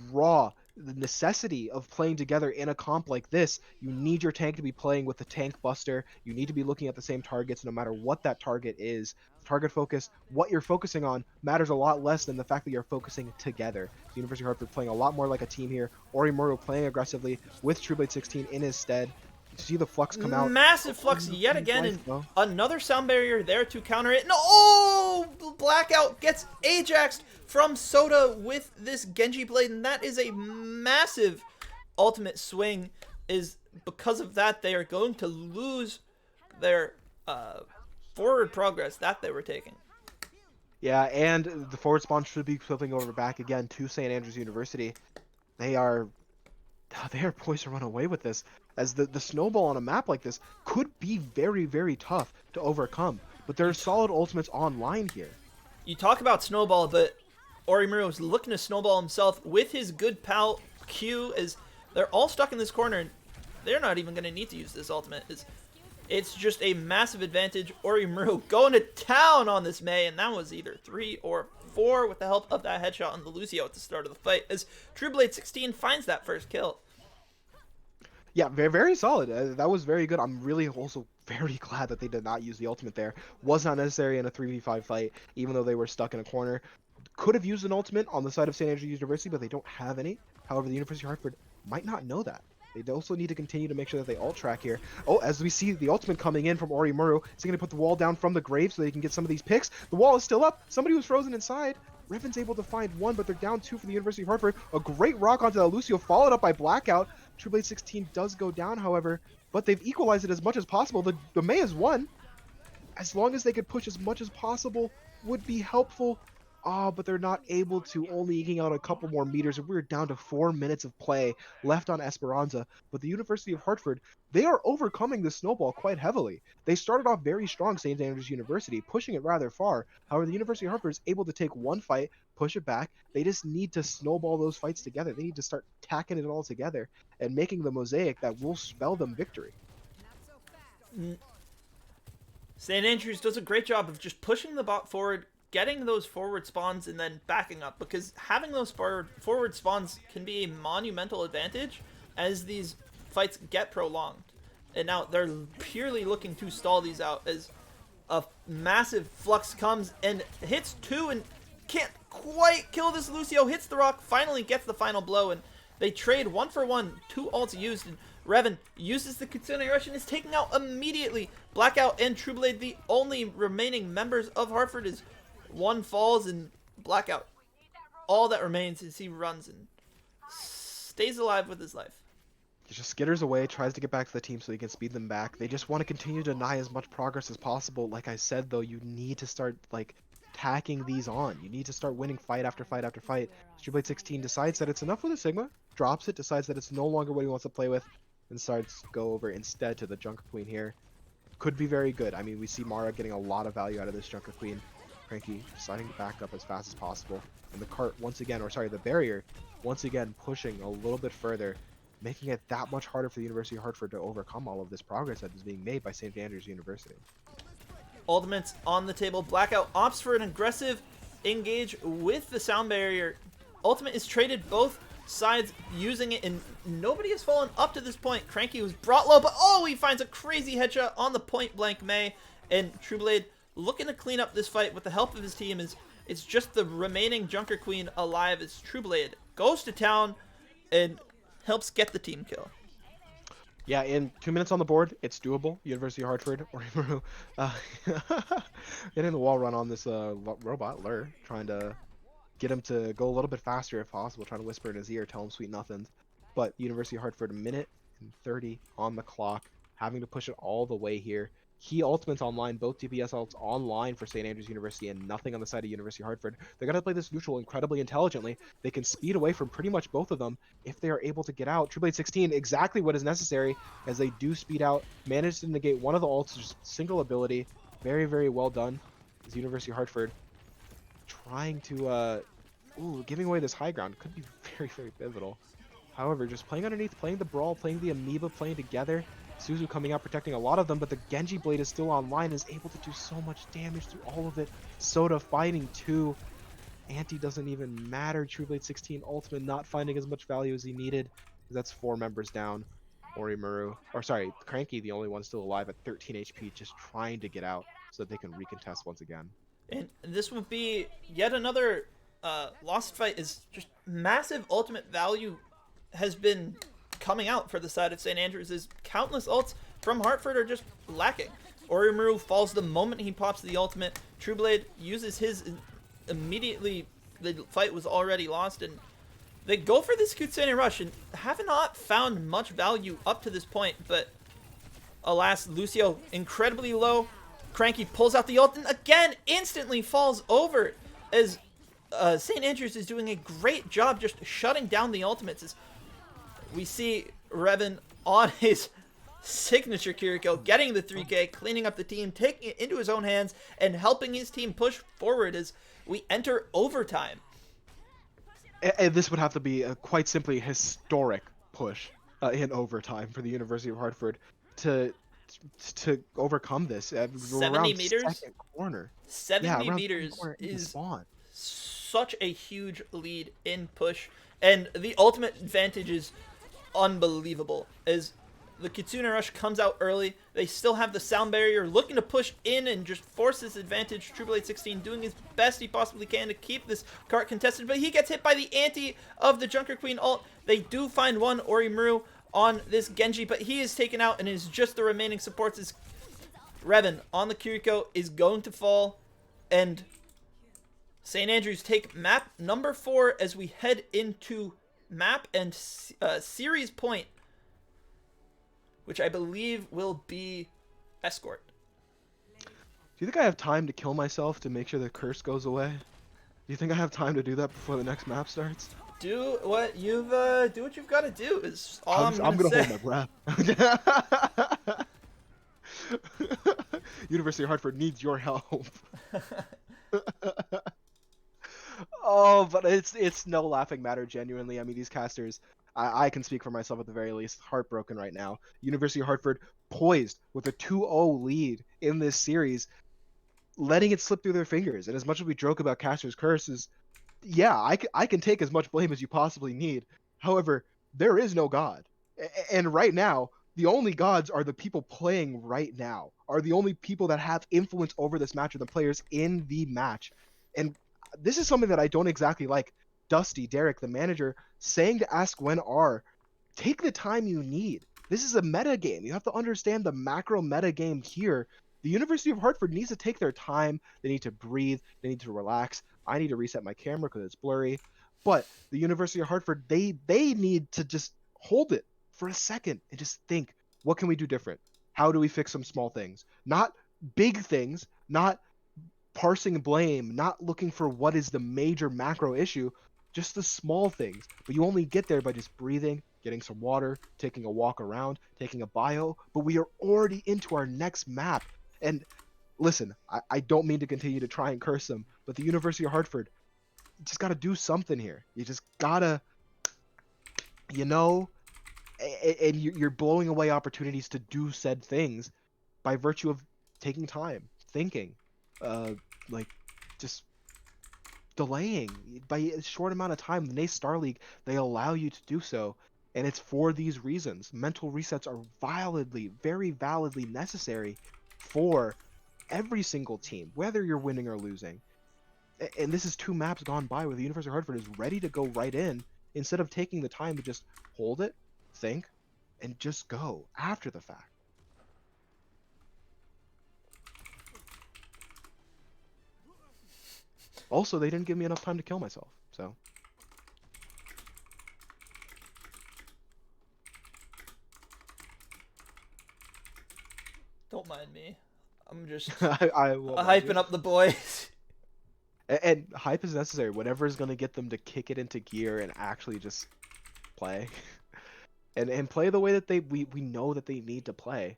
necessity of playing together in a comp like this. You need your tank to be playing with the tank buster. You need to be looking at the same targets no matter what that target is. Target focus, what you're focusing on, matters a lot less than the fact that you're focusing together. The University of Hartford playing a lot more like a team here. Orimaru playing aggressively with Trueblade 16 in his stead. You see the Flux come out. Massive Flux yet again, and another sound barrier there to counter it. No, Blackout gets Ajaxed from Soda with this Genji Blade, and that is a massive ultimate swing. Is because of that, they are going to lose their forward progress that they were taking. Yeah, and the forward spawn should be flipping over back again to St. Andrews University. They are poised to run away with this, as the snowball on a map like this could be very, very tough to overcome. But there are solid ultimates online here. You talk about snowball, but Orimaru is looking to snowball himself with his good pal Q, as they're all stuck in this corner, and they're not even going to need to use this ultimate. It's just a massive advantage. Orimaru going to town on this Mei, and that was either 3 or 4 with the help of that headshot on the Lucio at the start of the fight, as Trueblade 16 finds that first kill. Yeah, very, very solid. That was very good. I'm really also very glad that they did not use the ultimate there. Was not necessary in a 3v5 fight, even though they were stuck in a corner. Could have used an ultimate on the side of St. Andrews University, but they don't have any. However, the University of Hartford might not know that. They also need to continue to make sure that they ult track here. Oh, as we see the ultimate coming in from Orimaru, is he going to put the wall down from the grave so they can get some of these picks? The wall is still up. Somebody was frozen inside. Revan's able to find one, but they're down 2 for the University of Hartford. A great rock onto the Lucio, followed up by Blackout. Trueblade 16 does go down, however, but they've equalized it as much as possible. The Mei has won. As long as they could push as much as possible would be helpful. But they're not able to, only eking out a couple more meters, and we're down to 4 minutes of play left on Esperança. But the University of Hartford, they are overcoming the snowball quite heavily. They started off very strong, St. Andrews University, pushing it rather far. However, the University of Hartford is able to take one fight, push it back. They just need to snowball those fights together. They need to start tacking it all together and making the mosaic that will spell them victory. St. Andrews does a great job of just pushing the bot forward, getting those forward spawns, and then backing up, because having those forward spawns can be a monumental advantage as these fights get prolonged. and now they're purely looking to stall these out as a massive flux comes and hits 2 and can't quite kill this. Lucio hits the rock, finally gets the final blow, and they trade 1 for 1, 2 ults used, and Revan uses the Kitsune Rush and is taken out immediately. Blackout and Trueblade, the only remaining members of Hartford, as one falls, and Blackout, all that remains is he runs and stays alive with his life. He just skitters away, tries to get back to the team so he can speed them back. They just want to continue to deny as much progress as possible. Like I said, though, you need to start, like, tacking these on. You need to start winning fight after fight after fight. Trueblade 16 decides that it's enough with a Sigma, drops it, decides that it's no longer what he wants to play with, and starts to go over instead to the Junker Queen here. Could be very good. I mean, we see Mara getting a lot of value out of this Junker Queen. Cranky deciding to back up as fast as possible. And the cart once again, or sorry, the barrier once again pushing a little bit further, making it that much harder for the University of Hartford to overcome all of this progress that is being made by St. Andrews University. Ultimates on the table. Blackout opts for an aggressive engage with the sound barrier. Ultimate is traded both sides using it, and nobody has fallen up to this point. Cranky was brought low, but oh, he finds a crazy headshot on the point blank May, and Trueblade looking to clean up this fight with the help of his team. It's just the remaining Junker Queen alive as Trueblade goes to town and helps get the team kill. Yeah, in 2 minutes on the board, it's doable. University of Hartford, Orimaru, getting the wall run on this robot, Lur, trying to get him to go a little bit faster if possible, trying to whisper in his ear, tell him sweet nothings. But University of Hartford, 1:30 on the clock, having to push it all the way here. Key ultimates online, both DPS ults online for St. Andrews University, and nothing on the side of University of Hartford. They're going to play this neutral incredibly intelligently. They can speed away from pretty much both of them if they are able to get out. Trueblade 16, exactly what is necessary, as they do speed out, manage to negate one of the ults, just single ability. Very, very well done. As University of Hartford trying to, giving away this high ground could be very, very pivotal. However, just playing underneath, playing the Brawl, playing the Amoeba, playing together. Suzu coming out, protecting a lot of them, but the Genji Blade is still online, is able to do so much damage through all of it. Soda fighting too. Anti doesn't even matter. Trueblade 16 ultimate not finding as much value as he needed. That's 4 members down. Orimaru, or sorry, Cranky, the only one still alive at 13 HP, just trying to get out so that they can recontest once again. And this would be yet another lost fight, is just massive ultimate value has been coming out for the side of St. Andrews, as countless ults from Hartford are just lacking. Orimaru falls the moment he pops the ultimate. Trueblade uses his immediately. The fight was already lost, and they go for this Kitsune Rush and have not found much value up to this point, but alas, Lucio incredibly low. Cranky pulls out the ult and again instantly falls over, as St. Andrews is doing a great job just shutting down the ultimates. As we see Revan on his signature Kiriko, getting the 3K, cleaning up the team, taking it into his own hands, and helping his team push forward as we enter overtime. And this would have to be a quite simply historic push in overtime for the University of Hartford to overcome this. 70 meters? Second corner. 70 meters is such a huge lead in push, and the ultimate advantage is unbelievable as the Kitsune Rush comes out early. They still have the sound barrier, looking to push in and just force this advantage. Trueblade 16 doing his best he possibly can to keep this cart contested, but he gets hit by the anti of the Junker Queen ult. They do find one Orimaru on this Genji, but he is taken out, and it is just the remaining supports. As Revan on the Kiriko is going to fall, and St. Andrews take map number 4 as we head into map and series point, which I believe will be Escort. Do you think I have time to kill myself to make sure the curse goes away? Do you think I have time to do that before the next map starts? Do what you've got to do. Is all I'm gonna say. hold my breath. University of Hartford needs your help. Oh, but it's no laughing matter, genuinely. I mean, these casters, I can speak for myself at the very least, heartbroken right now. University of Hartford poised with a 2-0 lead in this series, letting it slip through their fingers. And as much as we joke about casters' curses, yeah, I can take as much blame as you possibly need. However, there is no God. And right now, the only gods are the people playing right now, are the only people that have influence over this match, are the players in the match. And this is something that I don't exactly like. Dusty, Derek, the manager, saying to Ask When R, take the time you need. This is a meta game. You have to understand the macro meta game here. The University of Hartford needs to take their time. They need to breathe. They need to relax. I need to reset my camera because it's blurry. But the University of Hartford, they need to just hold it for a second and just think, what can we do different? How do we fix some small things? Not big things, not parsing blame, not looking for what is the major macro issue, just the small things. But you only get there by just breathing, getting some water, taking a walk around, taking a bio. But we are already into our next map. And listen, I don't mean to continue to try and curse them, but the University of Hartford, you just got to do something here. You just got to, you know, and you're blowing away opportunities to do said things by virtue of taking time, thinking, like just delaying by a short amount of time. The NACE Star League, they allow you to do so, and it's for these reasons. Mental resets are very validly necessary for every single team, whether you're winning or losing. And this is 2 maps gone by where the University of Hartford is ready to go right in instead of taking the time to just hold it, think, and just go after the fact. Also, they didn't give me enough time to kill myself, so. Don't mind me. I'm just I won't mind hyping you. up the boys. And hype is necessary. Whatever is going to get them to kick it into gear and actually just play. and play the way that we know that they need to play.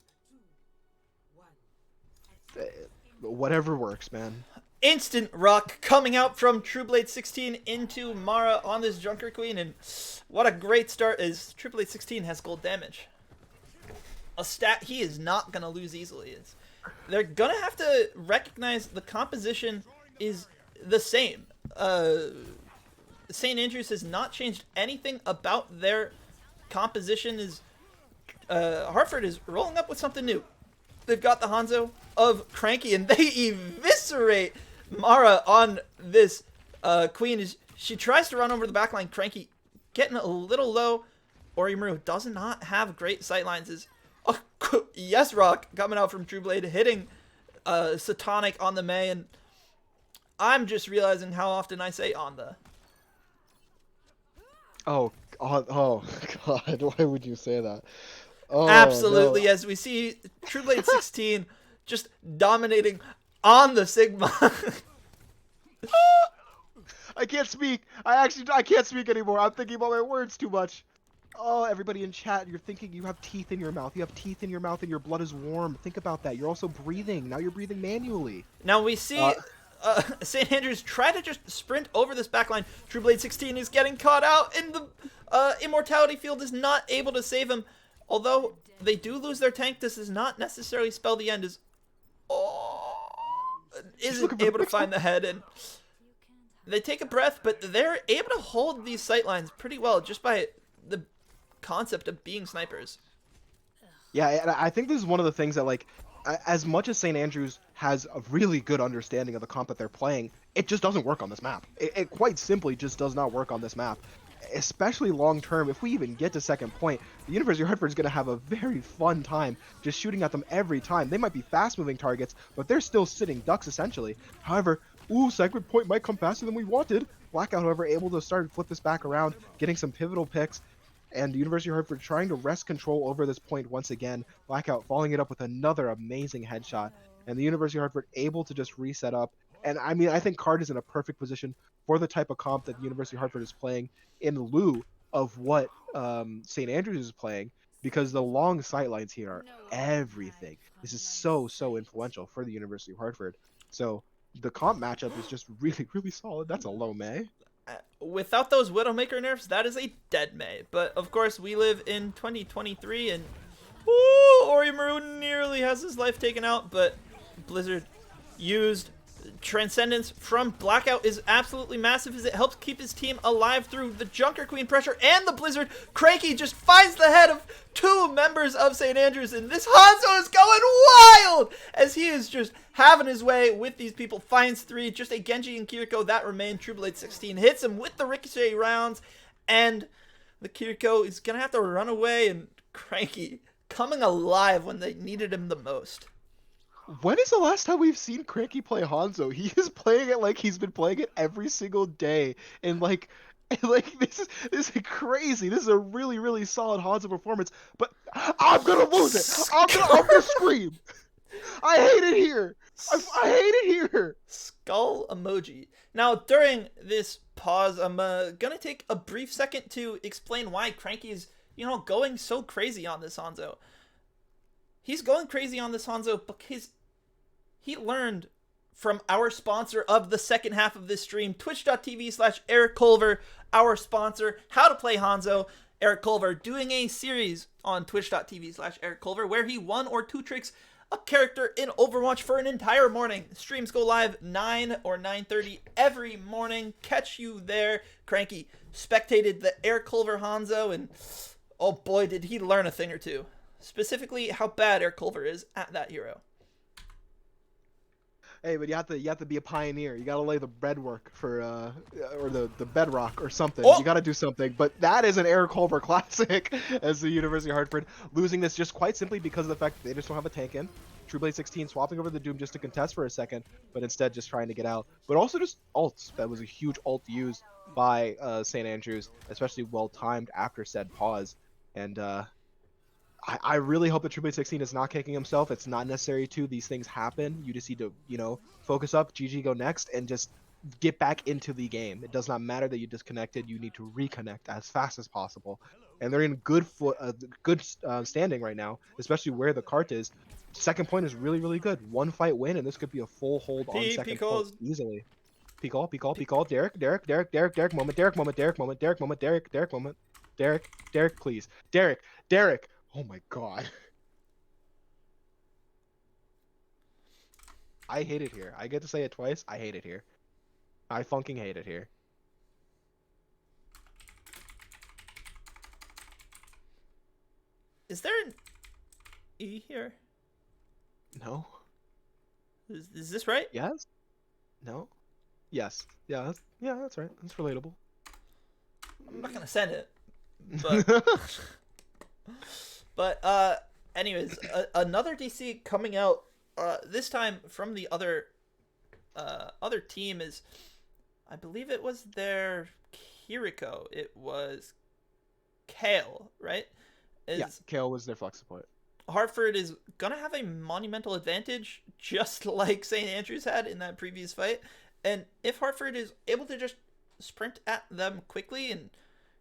Whatever works, man. Instant rock coming out from Trueblade 16 into Mara on this Junker Queen, and what a great start is Trueblade 16 has gold damage. A stat he is not going to lose easily. They're going to have to recognize the composition is the same. St. Andrews has not changed anything about their composition. Hartford is rolling up with something new. They've got the Hanzo of Cranky, and they eviscerate Mara on this Queen. As she tries to run over the backline, Cranky getting a little low. Orimaru does not have great sightlines. Yes, Rock coming out from Trueblade, hitting Satanic on the May, and I'm just realizing how often I say on the. Oh God, why would you say that? Oh, Absolutely, no. as we see Trueblade 16 just dominating on the Sigma. I can't speak. I can't speak anymore. I'm thinking about my words too much. Oh, everybody in chat, you're thinking you have teeth in your mouth. You have teeth in your mouth and your blood is warm. Think about that. You're also breathing. Now you're breathing manually. Now we see St. Andrews try to just sprint over this backline. Trueblade 16 is getting caught out, and the Immortality Field is not able to save him. Although they do lose their tank, this does not necessarily spell the end. Isn't able to find the head, and they take a breath, but they're able to hold these sightlines pretty well just by the concept of being snipers. Yeah, and I think this is one of the things that, like, as much as St. Andrews has a really good understanding of the comp that they're playing, it just doesn't work on this map. It quite simply just does not work on this map. Especially long term, if we even get to second point, the University of Hartford is going to have a very fun time just shooting at them every time. They might be fast moving targets, but they're still sitting ducks essentially. However, second point might come faster than we wanted. Blackout, however, able to start and flip this back around, getting some pivotal picks, and the University of Hartford trying to wrest control over this point once again. Blackout following it up with another amazing headshot, and the University of Hartford able to just reset up. And I mean, I think Card is in a perfect position for the type of comp that the University of Hartford is playing in lieu of what St. Andrews is playing, because the long sightlines here are everything. This is so influential for the University of Hartford. So the comp matchup is just really solid. That's a low May. Without those Widowmaker nerfs, that is a dead May. But of course, we live in 2023, and Orimaru nearly has his life taken out, but Blizzard used Transcendence from Blackout is absolutely massive as it helps keep his team alive through the Junker Queen pressure and the Blizzard. Cranky just finds the head of 2 members of St. Andrews, and this Hanzo is going wild as he is just having his way with these people. Finds 3, just a Genji and Kiriko that remain. True Blade 16 hits him with the ricochet rounds, and the Kiriko is going to have to run away, and Cranky coming alive when they needed him the most. When is the last time we've seen Cranky play Hanzo? He is playing it like he's been playing it every single day, and like this is crazy. This is a really, really solid Hanzo performance. But I'm gonna lose it. I'm gonna scream. I hate it here. I hate it here. Skull emoji. Now, during this pause, I'm gonna take a brief second to explain why Cranky is, going so crazy on this Hanzo. He's going crazy on this Hanzo because he learned from our sponsor of the second half of this stream, twitch.tv/Eric Culver, our sponsor, how to play Hanzo. Eric Culver doing a series on twitch.tv/Eric Culver where he 1 or 2 tricks a character in Overwatch for an entire morning. Streams go live 9 or 9:30 every morning. Catch you there. Cranky spectated the Eric Culver Hanzo, and oh boy, did he learn a thing or two. Specifically, how bad Eric Culver is at that hero. Hey, but you have to be a pioneer. You gotta lay the breadwork for or the bedrock or something. Oh! You gotta do something. But that is an Eric Culver classic as the University of Hartford losing this just quite simply because of the fact that they just don't have a tank in. True Blade 16 swapping over the Doom just to contest for a second, but instead just trying to get out. But also just ults. That was a huge ult used by St. Andrews, especially well timed after said pause. And I really hope that True Blade 16 is not kicking himself. It's not necessary to. These things happen. You just need to, focus up, GG, go next, and just get back into the game. It does not matter that you disconnected. You need to reconnect as fast as possible. And they're in good standing right now, especially where the cart is. Second point is really, really good. 1 fight win, and this could be a full hold on second point easily. Peek all, Derek moment, Derek, please. Derek. Oh my god. I hate it here. I get to say it twice. I hate it here. I fucking hate it here. Is there an E here? No. Is this right? Yes? No? Yes. Yeah, that's right. That's relatable. I'm not gonna send it. But But anyways, another DC coming out this time from the other team is, I believe it was their Kiriko. It was Kale, right? Yeah, Kale was their flex support. Hartford is gonna have a monumental advantage, just like St. Andrews had in that previous fight. And if Hartford is able to just sprint at them quickly and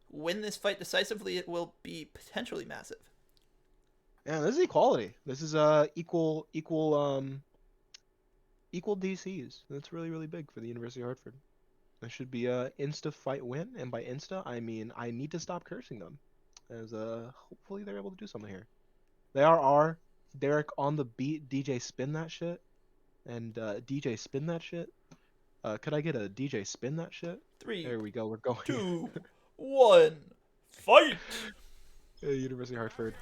win this fight decisively, it will be potentially massive. Yeah, this is equality. This is equal DCs. That's really, really big for the University of Hartford. This should be a insta fight win, and by insta I mean I need to stop cursing them, as hopefully they're able to do something here. They are Derek on the beat. DJ spin that shit, and DJ spin that shit. Could I get a DJ spin that shit? 3. There we go. We're going. 2, 1, fight! University of Hartford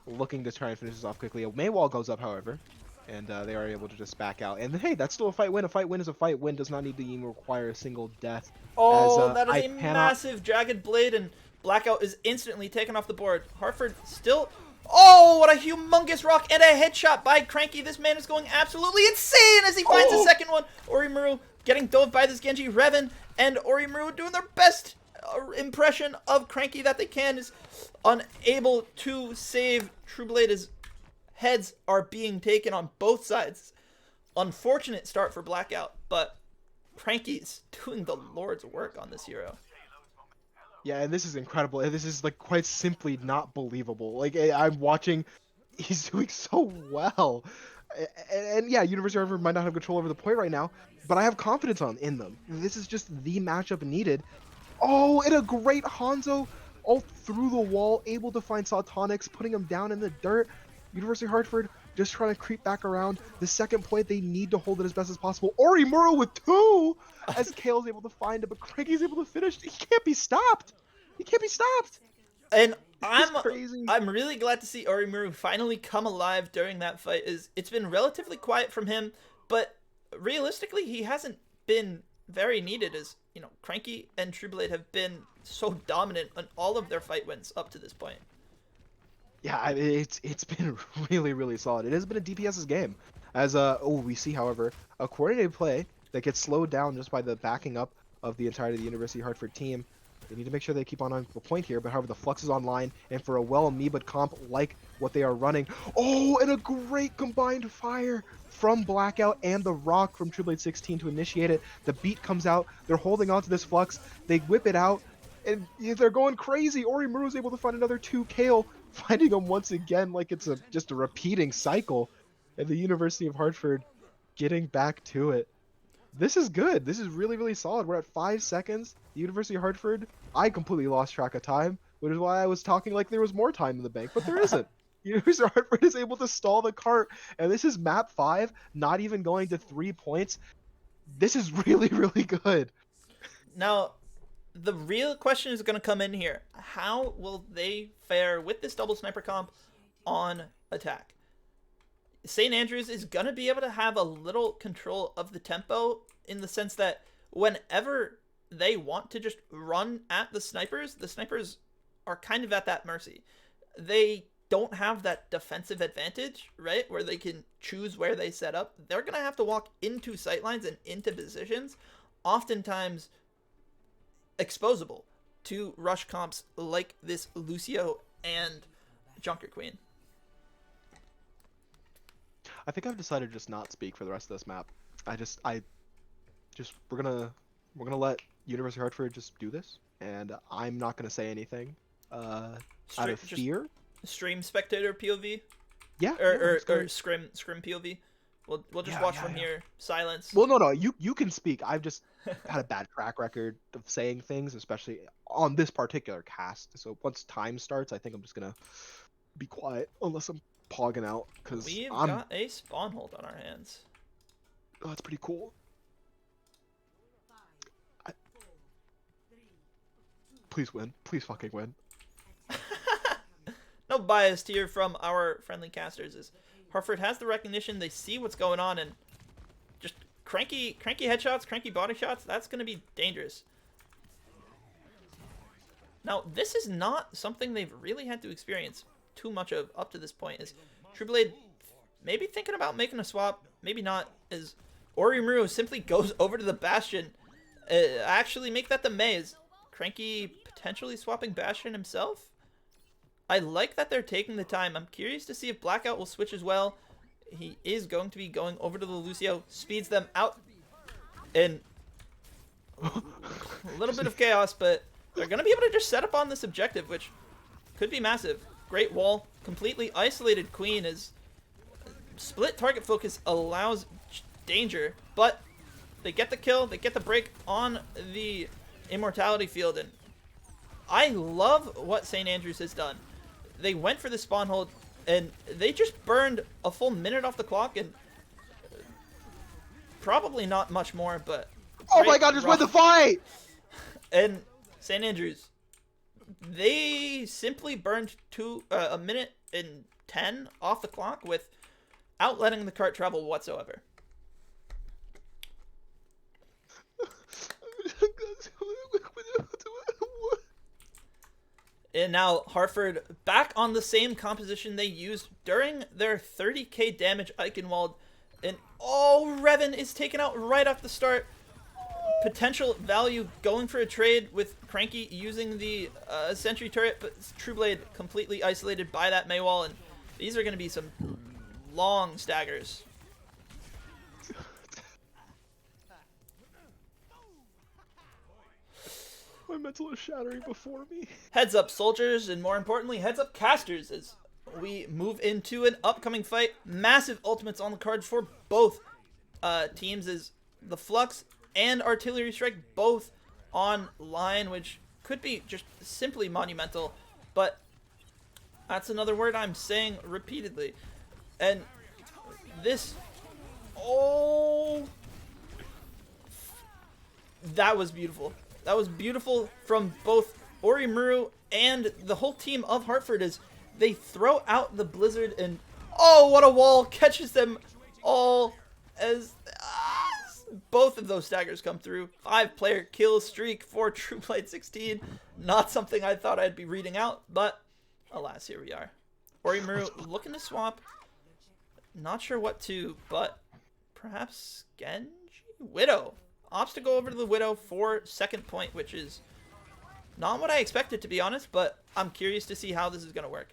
looking to try and finish this off quickly. A Maywall goes up, however, and they are able to just back out. And hey, that's still a fight win. A fight win is a fight win. Does not need to even require a single death. Oh, that is massive Jagged Blade, and Blackout is instantly taken off the board. Hartford still... Oh, what a humongous rock and a headshot by Cranky. This man is going absolutely insane as he finds the second one. Orimaru getting dove by this Genji. Revan and Orimaru doing their best impression of Cranky that they can, is unable to save True Blade as heads are being taken on both sides. Unfortunate start for Blackout, but Cranky's doing the Lord's work on this hero. Yeah, and this is incredible. This is like quite simply not believable. Like I'm watching, he's doing so well. And yeah, University of Hartford might not have control over the point right now, but I have confidence in them. This is just the matchup needed. Oh, and a great Hanzo ult through the wall, able to find Sawtonics, putting him down in the dirt. University of Hartford just trying to creep back around. The second point, they need to hold it as best as possible. Orimuro with 2, as Kale's able to find it, but Craigie's able to finish. He can't be stopped. He can't be stopped. And It's crazy. I'm really glad to see Orimuro finally come alive during that fight. It's been relatively quiet from him, but realistically, he hasn't been very needed, as you know, Cranky and Trueblade have been so dominant on all of their fight wins up to this point. Yeah, it's been really solid. It has been a DPS's game. As we see, however, a coordinated play that gets slowed down just by the backing up of the entirety of the University of Hartford team. They need to make sure they keep on the point here, but however, the Flux is online, and for a well-amoeba'd comp like what they are running, and a great combined fire from Blackout and the Rock from Trueblade 16 to initiate it. The beat comes out, they're holding on to this Flux, they whip it out, and they're going crazy. Orimuro is able to find another 2 Kale, finding him once again like it's just a repeating cycle, and the University of Hartford getting back to it. This is good. This is really solid. We're at 5 seconds. The University of Hartford, I completely lost track of time, which is why I was talking like there was more time in the bank, but there isn't. University of Hartford is able to stall the cart, and this is map 5, not even going to 3 points. This is really good. Now, the real question is going to come in here. How will they fare with this double sniper comp on attack? St. Andrews is going to be able to have a little control of the tempo in the sense that whenever they want to just run at the snipers are kind of at that mercy. They don't have that defensive advantage, right, where they can choose where they set up. They're going to have to walk into sightlines and into positions, oftentimes exposable to rush comps like this Lucio and Junker Queen. I think I've decided to just not speak for the rest of this map. We're gonna let University of Hartford just do this, and I'm not gonna say anything out of fear. Stream spectator POV. Yeah. Or scrim POV. We'll just watch from here. Silence. Well, no, you can speak. I've just had a bad track record of saying things, especially on this particular cast. So once time starts, I think I'm just gonna be quiet unless I'm pogging out, because We've got a spawn hold on our hands. Oh, that's pretty cool. Please win. Please fucking win. No bias here from our friendly casters. As Hartford has the recognition, they see what's going on, and just cranky headshots, cranky body shots, that's going to be dangerous. Now, this is not something they've really had to experience too much of up to this point. Is Trueblade maybe thinking about making a swap, maybe not, as Orimuro simply goes over to the Bastion. Actually make that the maze. Cranky potentially swapping Bastion himself. I like that they're taking the time. I'm curious to see if Blackout will switch as well. He is going to be going over to the Lucio, speeds them out, and a little bit of chaos, but they're going to be able to just set up on this objective, which could be massive. Great wall, completely isolated Queen, as split target focus allows danger, but they get the kill, they get the break on the immortality field, and I love what St. Andrews has done. They went for the spawn hold, and they just burned a full minute off the clock, and probably not much more, but oh my god, just win the fight! And St. Andrews, they simply burned a minute and 10 off the clock without letting the cart travel whatsoever. And now Hartford back on the same composition they used during their 30k damage Eichenwalde. And Revan is taken out right off the start. Potential value going for a trade with Cranky using the sentry turret, but Trueblade completely isolated by that Maywall, and these are going to be some long staggers. My mental is shattering before me. Heads up, soldiers, and more importantly, heads up, casters, as we move into an upcoming fight. Massive ultimates on the card for both teams, as the Flux and Artillery Strike both on line, which could be just simply monumental, but that's another word I'm saying repeatedly. And this... Oh... That was beautiful. That was beautiful from both Orimuru and the whole team of Hartford as they throw out the Blizzard and... Oh, what a wall! Catches them all as... both of those staggers come through. 5-player kill streak for TrueBlade 16. Not something I thought I'd be reading out, but alas, here we are. Orimuru looking to swap. Not sure what to, but perhaps Genji? Widow. Opts to go over to the Widow for second point, which is not what I expected, to be honest, but I'm curious to see how this is going to work.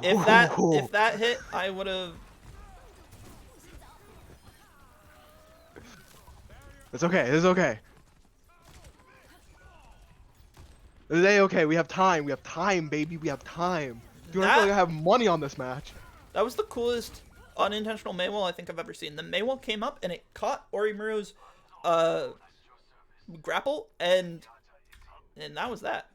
If that hit, I would have... It's okay. It's okay. It's okay. We have time. We have time, baby. We have time. Dude, I feel like I have money on this match. That was the coolest unintentional Maywall I think I've ever seen. The Maywall came up and it caught Orimuru's grapple, and that was that.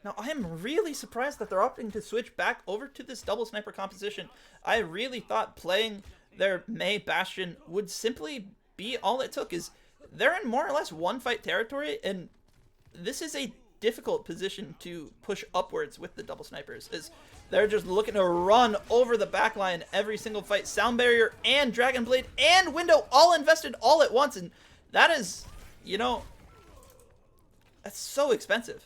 Now, I am really surprised that they're opting to switch back over to this double sniper composition. I really thought playing their Mei Bastion would simply be all it took. Is they're in more or less one-fight territory, and this is a difficult position to push upwards with the double snipers, as they're just looking to run over the backline every single fight. Sound Barrier and Dragon Blade and Window all invested all at once, and that is, you know, that's so expensive.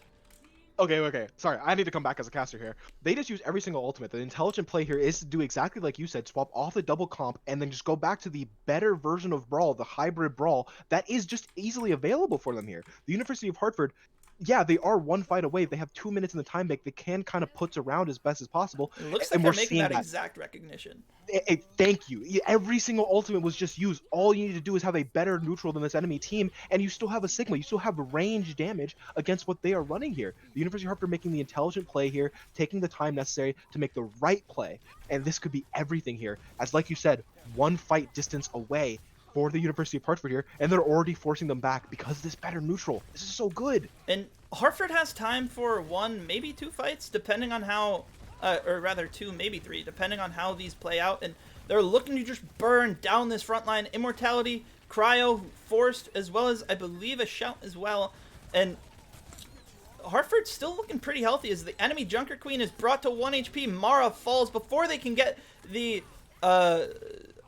Okay. Sorry, I need to come back as a caster here. They just use every single ultimate. The intelligent play here is to do exactly like you said, swap off the double comp and then just go back to the better version of Brawl, the hybrid Brawl, that is just easily available for them here. The University of Hartford, yeah, they are one fight away. They have 2 minutes in the time bank. They can kind of put around as best as possible. It looks and like we're they're making seeing that exact recognition. Thank you. Every single ultimate was just used. All you need to do is have a better neutral than this enemy team, and you still have a Sigma. You still have range damage against what they are running here. The University of Hartford making the intelligent play here, taking the time necessary to make the right play, and this could be everything here. As like you said, one fight distance away for the University of Hartford here, and they're already forcing them back because of this better neutral. This is so good. And Hartford has time for 1, maybe 2 fights, depending on how, or rather 2, maybe 3, depending on how these play out. And they're looking to just burn down this front line. Immortality, Cryo, Forced, as well as, I believe, a Shout as well. And Hartford's still looking pretty healthy as the enemy Junker Queen is brought to 1 HP. Mara falls before they can get the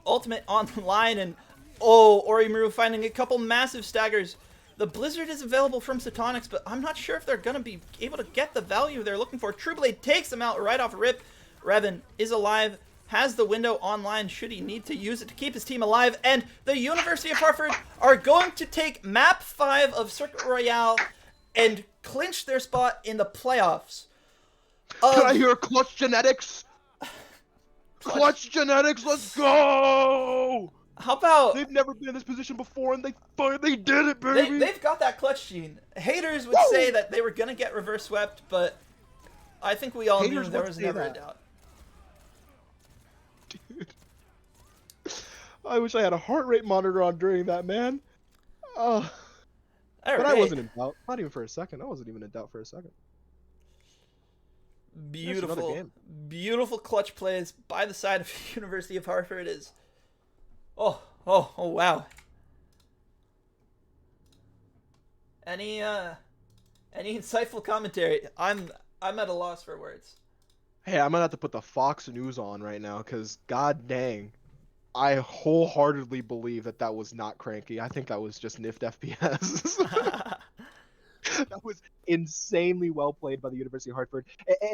ultimate on the line, and oh, Orimuru finding a couple massive staggers. The Blizzard is available from Satonics, but I'm not sure if they're going to be able to get the value they're looking for. TrueBlade takes them out right off rip. Revan is alive, has the window online should he need to use it to keep his team alive, and the University of Hartford are going to take map 5 of Circuit Royale and clinch their spot in the playoffs. Can I hear Clutch Genetics? Clutch Genetics, let's go! How about... They've never been in this position before, and they did it, baby! They've got that clutch gene. Haters would say that they were going to get reverse swept, but I think we all knew there was never a doubt. Dude. I wish I had a heart rate monitor on during that, man. But I wasn't in doubt. Not even for a second. I wasn't even in doubt for a second. Beautiful clutch plays by the side of University of Hartford is... Oh, wow. Any insightful commentary? I'm at a loss for words. Hey, I'm gonna have to put the Fox News on right now, because god dang, I wholeheartedly believe that was not cranky. I think that was just NIFT FPS. That was insanely well played by the University of Hartford.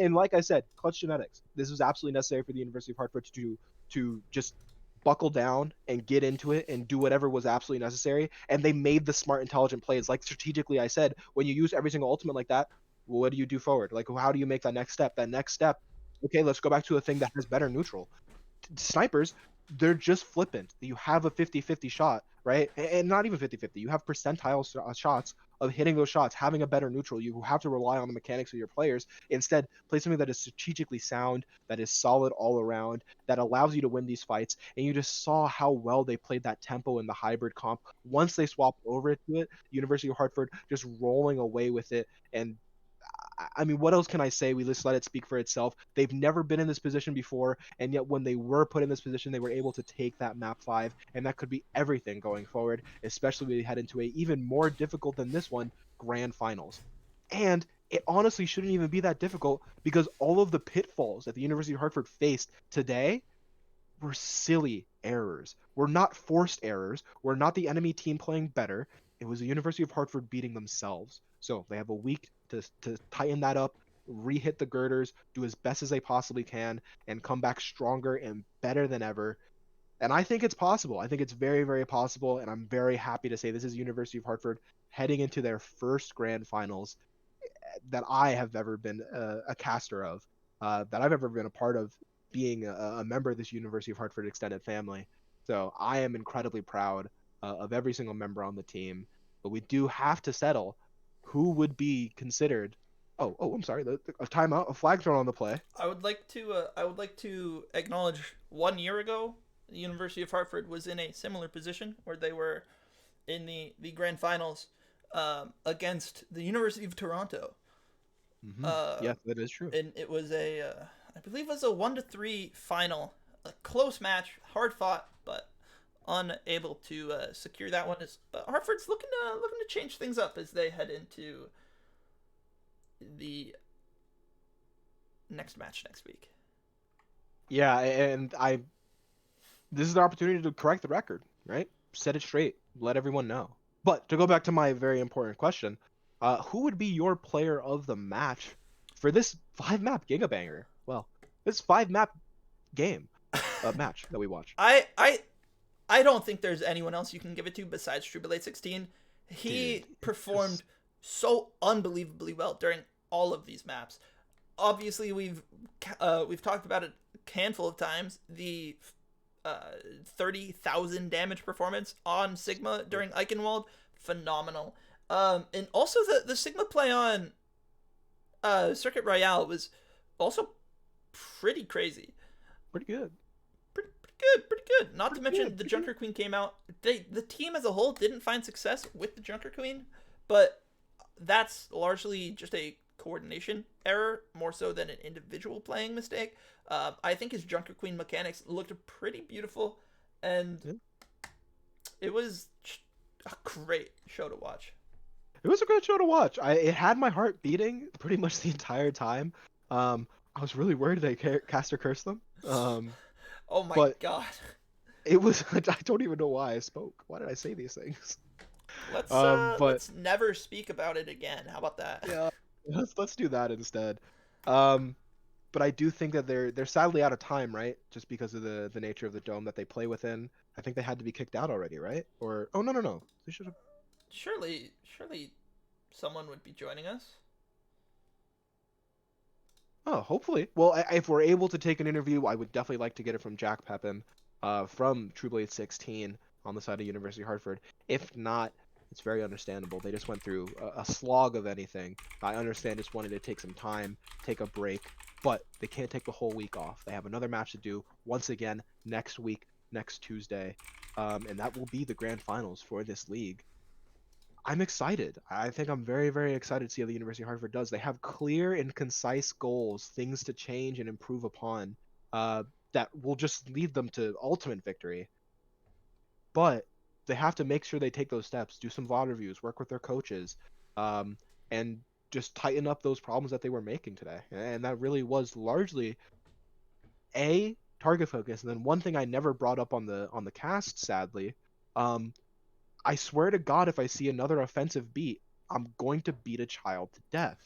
And like I said, clutch genetics. This was absolutely necessary for the University of Hartford to just buckle down and get into it and do whatever was absolutely necessary. And they made the smart, intelligent plays. Like strategically, I said, when you use every single ultimate like that, well, what do you do forward? Like, how do you make that next step? That next step, okay, let's go back to a thing that has better neutral. Snipers, they're just flippant. You have a 50-50 shot, right? And not even 50-50. You have percentile shots of hitting those shots, having a better neutral. You have to rely on the mechanics of your players. Instead, play something that is strategically sound, that is solid all around, that allows you to win these fights. And you just saw how well they played that tempo in the hybrid comp. Once they swapped over to it, University of Hartford just rolling away with it. And I mean, what else can I say? We just let it speak for itself. They've never been in this position before, and yet when they were put in this position, they were able to take that map 5, and that could be everything going forward, especially when we head into a even more difficult than this one, grand finals. And it honestly shouldn't even be that difficult because all of the pitfalls that the University of Hartford faced today were silly errors. Were not forced errors. Were not the enemy team playing better. It was the University of Hartford beating themselves. So they have a week to tighten that up, re-hit the girders, do as best as they possibly can, and come back stronger and better than ever. And I think it's possible. I think it's very, very possible. And I'm very happy to say this is University of Hartford heading into their first grand finals that I have ever been a caster of, that I've ever been a part of, being a member of this University of Hartford extended family. So I am incredibly proud of every single member on the team. But we do have to settle who would be considered. Oh, I'm sorry. A timeout, a flag thrown on the play. I would like to acknowledge 1 year ago, the University of Hartford was in a similar position where they were in the grand finals against the University of Toronto. Yes, that is true. And it was I believe it was a 1-3 final, a close match, hard fought, but unable to secure that one. But Hartford's looking to change things up as they head into the next match next week. Yeah, and this is the opportunity to correct the record, right? Set it straight, let everyone know. But to go back to my very important question, who would be your player of the match for this 5-map Gigabanger? Well, this 5-map game match that we watched. I don't think there's anyone else you can give it to besides Trubilate 16. He performed so unbelievably well during all of these maps. Obviously, we've talked about it a handful of times. The 30,000 damage performance on Sigma during Eichenwalde, phenomenal. And also the Sigma play on Circuit Royale was also pretty crazy. Pretty good. Pretty good. Not to mention the Junker Queen came out. The team as a whole didn't find success with the Junker Queen, but that's largely just a coordination error more so than an individual playing mistake. I think his Junker Queen mechanics looked pretty beautiful, and it was a great show to watch. It was a great show to watch. It had my heart beating pretty much the entire time. I was really worried that caster cursed them. Oh my god. It was. I don't even know why I spoke. Why did I say these things? Let's never speak about it again. How about that? Yeah, let's do that instead. But I do think that they're sadly out of time, right? Just because of the nature of the dome that they play within. I think they had to be kicked out already, right? Or no. They should have. Surely someone would be joining us. Oh, hopefully. Well, if we're able to take an interview, I would definitely like to get it from Jack Pepin, from Trueblade 16 on the side of University of Hartford. If not, it's very understandable. They just went through a slog of anything. I understand just wanted to take some time, take a break, but they can't take the whole week off. They have another match to do once again next week, next Tuesday, and that will be the grand finals for this league. I'm excited. I think I'm very, very excited to see how the University of Hartford does. They have clear and concise goals, things to change and improve upon, that will just lead them to ultimate victory. But they have to make sure they take those steps, do some VOD reviews, work with their coaches, and just tighten up those problems that they were making today. And that really was largely target focus. And then one thing I never brought up on the cast, sadly, I swear to God, if I see another offensive beat, I'm going to beat a child to death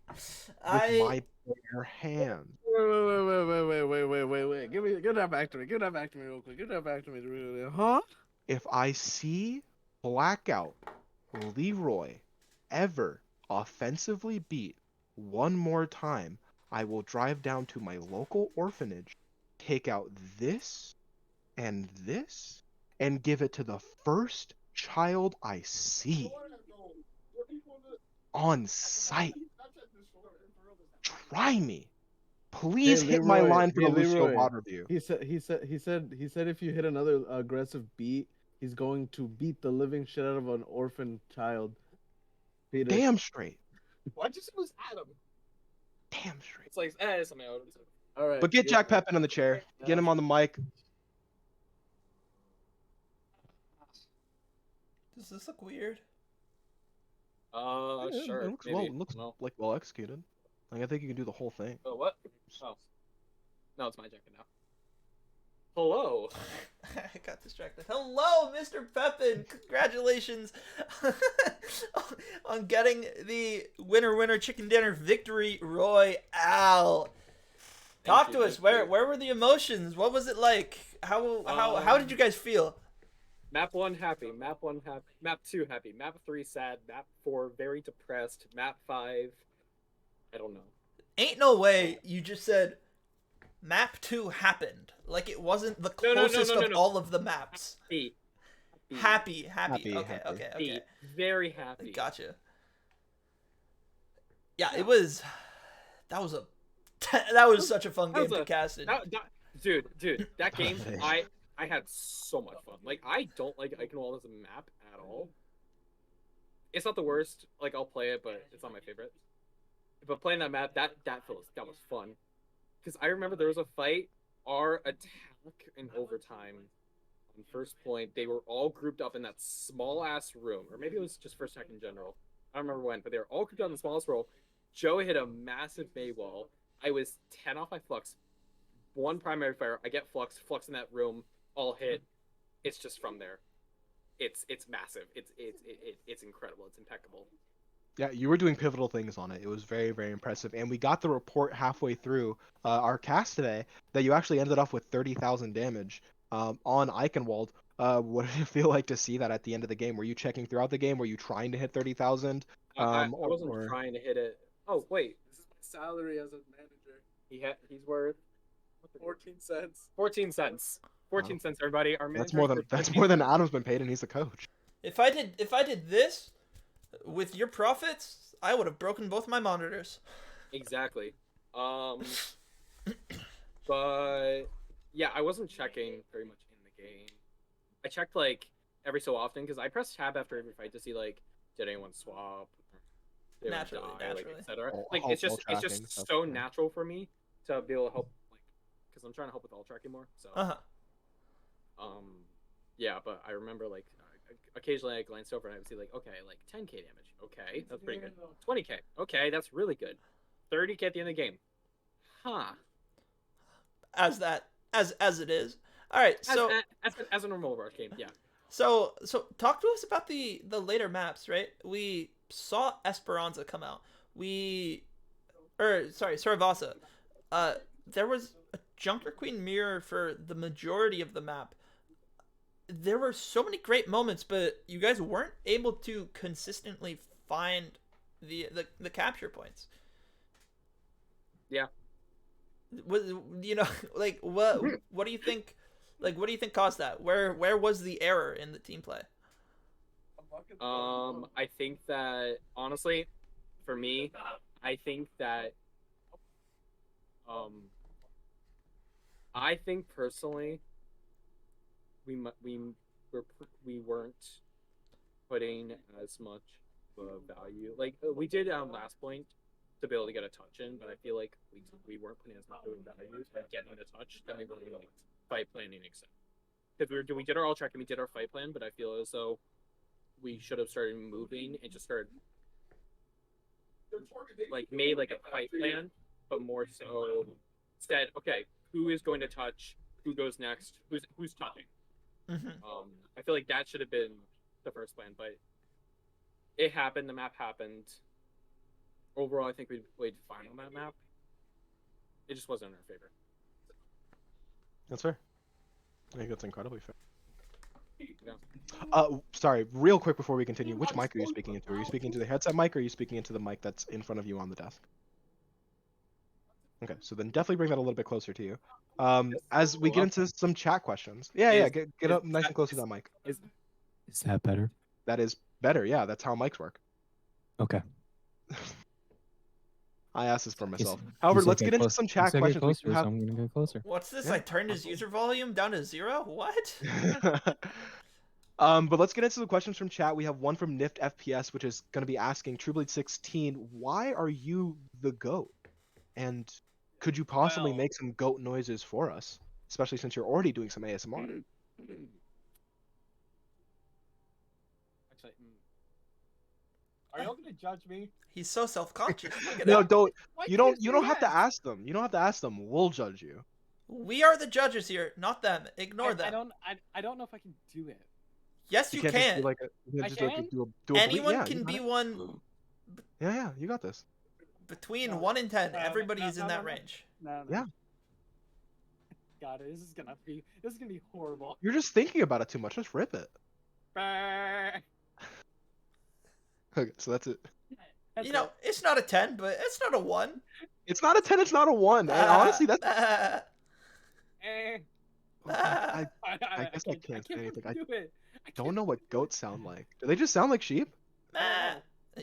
with my bare hand. Wait. Give that back to me. Give that back to me real quick. Give that back to me. Huh? If I see Blackout Leroy ever offensively beat one more time, I will drive down to my local orphanage, take out this and this, and give it to the first child I see on site. Try me. Please hit my line for the Lucio VOD review. He said if you hit another aggressive beat, he's going to beat the living shit out of an orphan child. Damn straight. Why'd you lose Adam? Damn straight. It's like, it's something I would say. All right. But get Jack Pepin on the chair. Get him on the mic. Does this look weird? Yeah, Sure. It looks maybe. well. It looks No. like well executed. Like I think you can do the whole thing. Oh, what? Oh. No, it's my jacket now. Hello. I got distracted. Hello, Mr. Pepin. Congratulations on getting the winner chicken dinner victory royale. Talk to us. Where were the emotions? What was it like? How did you guys feel? Map 1 happy, map 1 happy, map 2 happy, map 3 sad, map 4 very depressed, map 5 I don't know. Ain't no way you just said map 2 happened. Like it wasn't the closest of all of the maps. Happy. Okay. Very happy. Gotcha. Yeah, it was. That was such a fun game to cast in. Dude, that game, I had so much fun. Like, I don't like Eichenwalde as a map at all. It's not the worst. Like, I'll play it, but it's not my favorite. But playing that map, that was fun. Because I remember there was a fight, our attack in overtime on first point. They were all grouped up in that small ass room, or maybe it was just first attack in general. I don't remember when, but they were all grouped up in the smallest row. Joe hit a massive Bay wall. I was 10 off my flux. One primary fire. I get flux in that room. All hit. It's just from there. It's massive. It's incredible. It's impeccable. Yeah, you were doing pivotal things on it. It was very, very impressive. And we got the report halfway through our cast today that you actually ended up with 30,000 damage on Eichenwalde. What did it feel like to see that at the end of the game? Were you checking throughout the game? Were you trying to hit 30,000? I wasn't trying to hit it. Oh, wait. This is my salary as a manager. He's worth 14 cents. 14 cents. 14 cents, everybody. Our That's manager's more than Adam's been paid, and he's the coach. If I did this with your profits, I would have broken both my monitors. Exactly. But yeah, I wasn't checking very much in the game. I checked like every so often because I press tab after every fight to see like did anyone swap, did anyone die, like, etc. Like it's just so natural for me to be able to help, like, because I'm trying to help with all tracking more. So yeah, but I remember like occasionally I glanced over and I would see like, okay, like 10k damage. Okay, that's pretty good. 20k. Okay, that's really good. 30k at the end of the game. Huh. As it is. All right, so as a normal rush game, yeah. So talk to us about the later maps, right? We saw Esperança come out. Survasa. There was a Junker Queen mirror for the majority of the map. There were so many great moments, but you guys weren't able to consistently find the capture points. Yeah. Like what do you think? Like, what do you think caused that? Where was the error in the team play? I think that honestly, for me, I think that I think personally, we weren't putting as much value. Like we did last point to be able to get a touch in, but I feel like we weren't putting as much value at getting the touch than we were doing fight planning, etc. Because we did our all track and we did our fight plan, but I feel as though we should have started moving and just started like made like a fight plan, but more so said, okay, who is going to touch, who goes next, who's touching. I feel like that should have been the first plan, but it happened. The map happened. Overall, I think we played fine on that map. It just wasn't in our favor. That's fair. I think that's incredibly fair. Yeah. Sorry, real quick before we continue, which mic are you speaking into? Are you speaking to the headset mic, or are you speaking into the mic that's in front of you on the desk? Okay, so then definitely bring that a little bit closer to you. As we get into some chat questions. Yeah, get up nice and close to that mic. Is that better? That is better, yeah, that's how mics work. Okay. I asked this for myself. However, let's get into some chat questions. Closer, so I'm gonna get closer. What's this? I turned his user volume down to 0? What? But let's get into the questions from chat. We have one from Nift FPS, which is going to be asking Trueblade 16, why are you the GOAT? And could you possibly Well- make some GOAT noises for us, especially since you're already doing some ASMR? Actually, are y'all gonna judge me? He's so self-conscious. Look at No, him. don't. Why You can't don't say have to yes? ask them. You don't have to ask them. We'll judge you. We are the judges here, not them. Ignore them. I don't know if I can do it. Yes, you can't just can. do like a, you I can't just like can? do a bleep. Anyone Yeah, can you got be it. one Yeah, you got this. between No. 1 and 10. No, Everybody no, is in no, that no. range. No. Yeah. God, this is gonna be horrible. You're just thinking about it too much. Just rip it. Brrr. Okay, so that's it. That's You know, it. it's not a 10, but it's not a 1. It's not a 10. It's not a 1. And honestly, that's. Eh. I guess I can't say fucking anything. I do it. I don't can't know what do goats it. sound like. Do they just sound like sheep?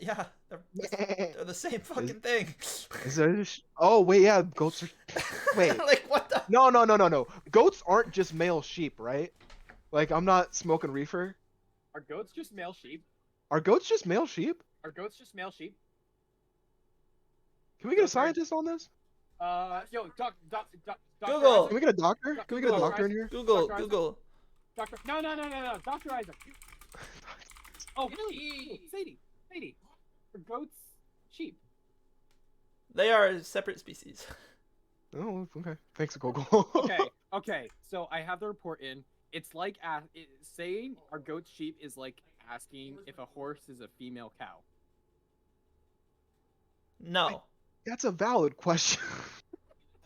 Yeah, they're the same fucking thing. Is there just... Oh wait, yeah, goats are. Wait, Like what the? no. Goats aren't just male sheep, right? Like I'm not smoking reefer. Are goats just male sheep? Are goats just male sheep? Are goats just male sheep? Can we get a Goats are- scientist on this? Yo, Dr. Google. Can we get a doctor? Can we get a Google, doctor in here? Google, Dr. Isaac. Google. Doctor, no, Dr. Isaac. Oh, Sadie. Are goats sheep? They are separate species. Oh, okay. Thanks, Google. Okay. So I have the report in. It's like saying are goats sheep is like asking if a horse is a female cow. No. That's a valid question.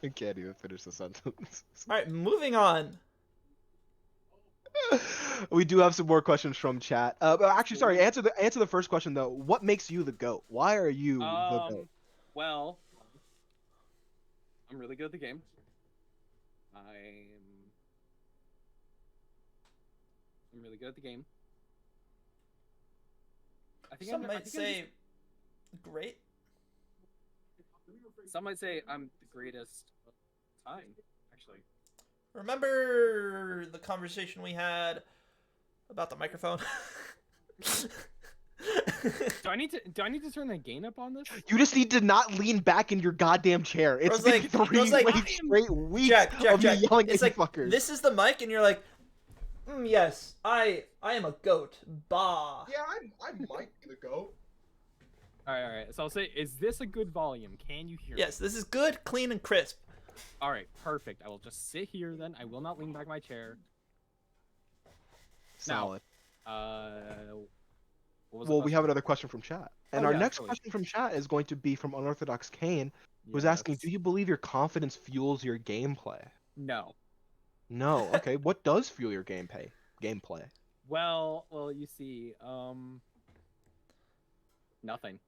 I can't even finish the sentence. All right, moving on. We do have some more questions from chat. But actually, sorry. Answer the first question though. What makes you the GOAT? Why are you the GOAT? Well, I'm really good at the game. I'm really good at the game. Some might say great. Some might say I'm the greatest of time, actually. Remember the conversation we had about the microphone? Do I need to turn the gain up on this? You just need to not lean back in your goddamn chair. It's Bro's been like- 3 Bro's like, straight weeks Jack, of me yelling it's at like, you fuckers. this is the mic, and you're like, yes, I am a goat. Bah. Yeah, I might be the GOAT. Alright. So I'll say, is this a good volume? Can you hear me? Yes, this is good, clean, and crisp. Alright, perfect. I will just sit here then. I will not lean back my chair. Solid. What was the Well, we question? have another question from chat. And Oh, our yeah, next totally. question from chat is going to be from Unorthodox Kane, who's Yes. asking, do you believe your confidence fuels your gameplay? No. No. Okay, what does fuel your gameplay? Well, you see, nothing.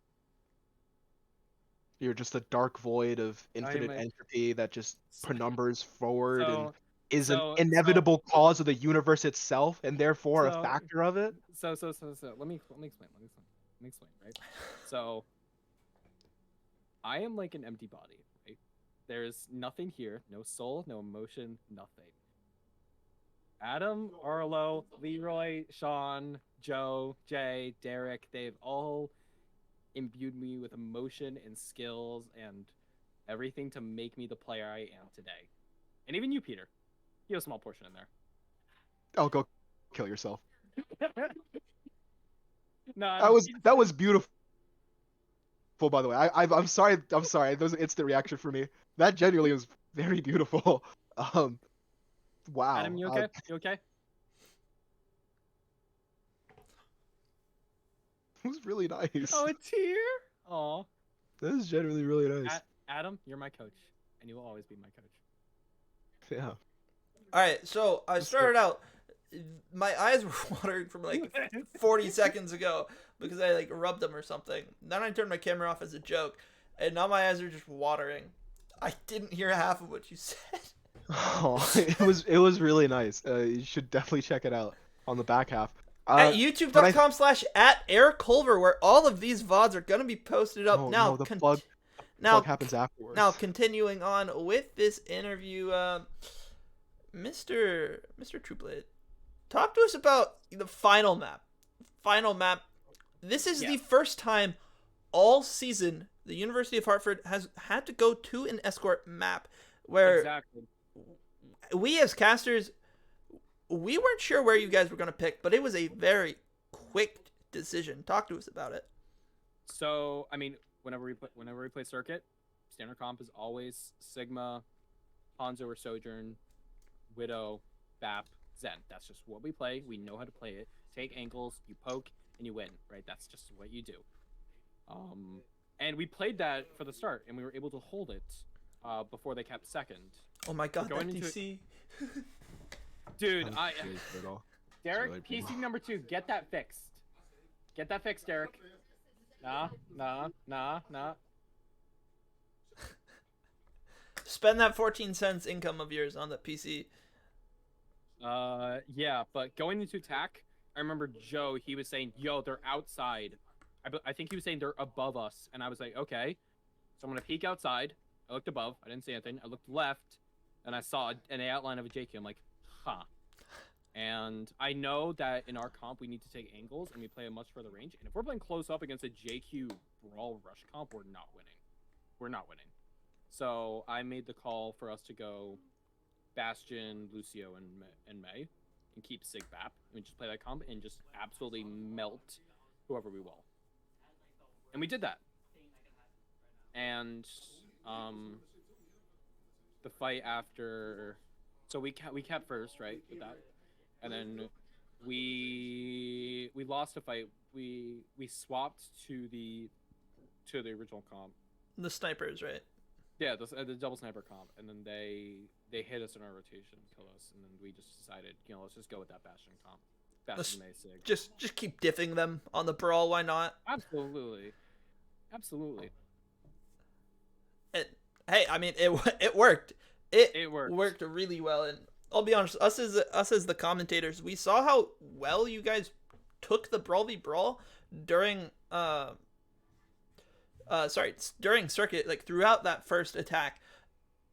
You're just a dark void of infinite a- entropy that just penumbers forward and So, is an so- inevitable cause of the universe itself and therefore a So- factor of it. so let me explain, right? So I am like an empty body, right? There's nothing here, no soul, no emotion, nothing. Adam, Arlo, Leroy, Sean, Joe, Jay, Derek, they've all imbued me with emotion and skills and everything to make me the player I am today. And even you, Peter. You have a small portion in there. Oh, go kill yourself. No, That was beautiful. By the way, I'm sorry. That was an instant reaction for me. That genuinely was very beautiful. Wow. Adam, you okay? You okay? It was really nice. Oh, a tear? Aw. That is genuinely really nice. Adam, you're my coach, and you will always be my coach. Yeah. All right, so I started out. My eyes were watering from like 40 seconds ago because I like rubbed them or something. Then I turned my camera off as a joke, and now my eyes are just watering. I didn't hear half of what you said. Oh, it was really nice. You should definitely check it out on the back half. At youtube.com/@AirCulver, where all of these VODs are going to be posted up. Oh, now, no, the plug happens afterwards. Now, continuing on with this interview, Mr. Trueblade, talk to us about the final map. Final map. This is the first time all season the University of Hartford has had to go to an escort map where Exactly. we as casters, we weren't sure where you guys were going to pick, but it was a very quick decision. Talk to us about it. So, I mean, whenever we play Circuit, standard comp is always Sigma, Hanzo or Sojourn, Widow, Bap, Zen. That's just what we play. We know how to play it. Take angles, you poke, and you win, right? That's just what you do. And we played that for the start, and we were able to hold it before they kept second. Oh my god, that Going into DC. Dude, Really brutal. Derek, really PC brutal. number 2, get that fixed. Get that fixed, Derek. Nah. Spend that 14 cents income of yours on the PC. Yeah, but going into attack, I remember Joe, he was saying, yo, they're outside. I think he was saying they're above us, and I was like, okay. So I'm gonna peek outside. I looked above, I didn't see anything. I looked left, and I saw an outline of a JQ. I'm like, huh. And I know that in our comp, we need to take angles, and we play a much further range. And if we're playing close up against a JQ Brawl Rush comp, we're not winning. We're not winning. So I made the call for us to go Bastion, Lucio, and May, and keep Sig Bap, and just play that comp and just absolutely melt whoever we will. And we did that. And the fight after, so we kept first, right, with that, and then we lost a fight. We swapped to the original comp. The snipers, right? Yeah, the double sniper comp, and then they hit us in our rotation, kill us, and then we just decided, let's just go with that Bastion comp. Bastion May Sig. Just keep diffing them on the brawl. Why not? Absolutely. And hey, I mean, it worked. It worked. Worked really well. And I'll be honest, us as the commentators, we saw how well you guys took the Brawl v Brawl during during Circuit, like throughout that first attack.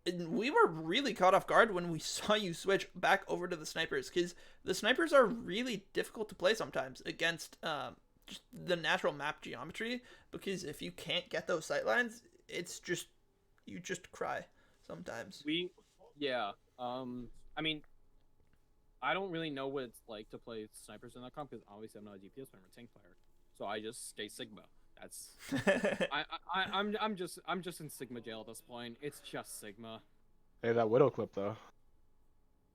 And we were really caught off guard when we saw you switch back over to the snipers, because the snipers are really difficult to play sometimes against just the natural map geometry, because if you can't get those sightlines, it's just, you just cry sometimes. I mean, I don't really know what it's like to play snipers in that comp, because obviously I'm not a DPS player, I'm a tank player, so I just stay Sigma. That's I'm just in Sigma jail at this point. It's just Sigma. Hey, that Widow clip though.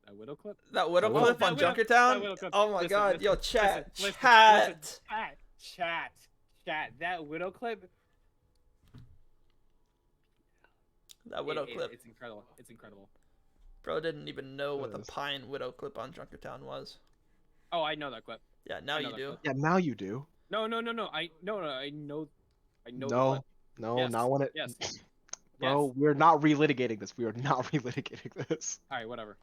That Widow clip? That Widow That clip on Junkertown? Oh my god, yo, chat. That Widow clip. That Widow clip. It's incredible. It's incredible. Bro didn't even know what the Yes. Pine Widow clip on Junkertown was. Oh, I know that clip. Yeah, now you that do. clip. Yeah, now you do. No. I know. The No, clip. no, Yes. not when it. Yes. Bro, Yes. we're not relitigating this. We are not relitigating this. All right, whatever.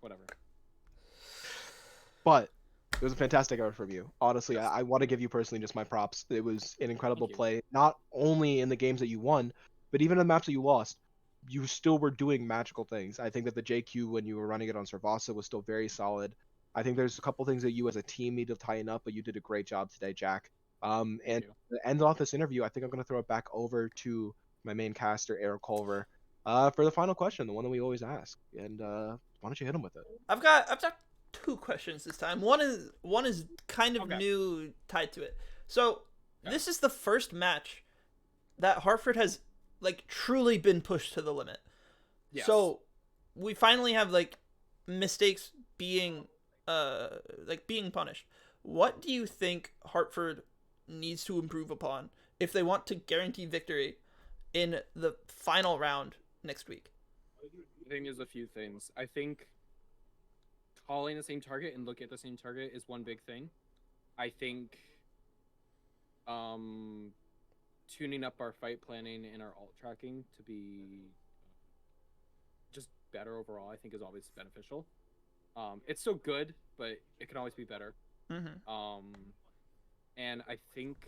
But it was a fantastic effort from you. Honestly, I want to give you personally just my props. It was an incredible Thank you. play, not only in the games that you won, but even in the maps that you lost. You still were doing magical things. I think that the JQ, when you were running it on Survasa, was still very solid. I think there's a couple things that you as a team need to tighten up, but you did a great job today, Jack. And you. to end off this interview, I think I'm going to throw it back over to my main caster, Eric Culver, for the final question, the one that we always ask. And why don't you hit him with it? I've got two questions this time. One is kind of Okay. new, tied to it. So this is the first match that Hartford has like truly been pushed to the limit. Yes. So we finally have like mistakes being being punished. What do you think Hartford needs to improve upon if they want to guarantee victory in the final round next week? I think there's a few things. I think calling the same target and looking at the same target is one big thing. I think tuning up our fight planning and our alt tracking to be just better overall, I think, is always beneficial. It's still good, but it can always be better. Mm-hmm. And I think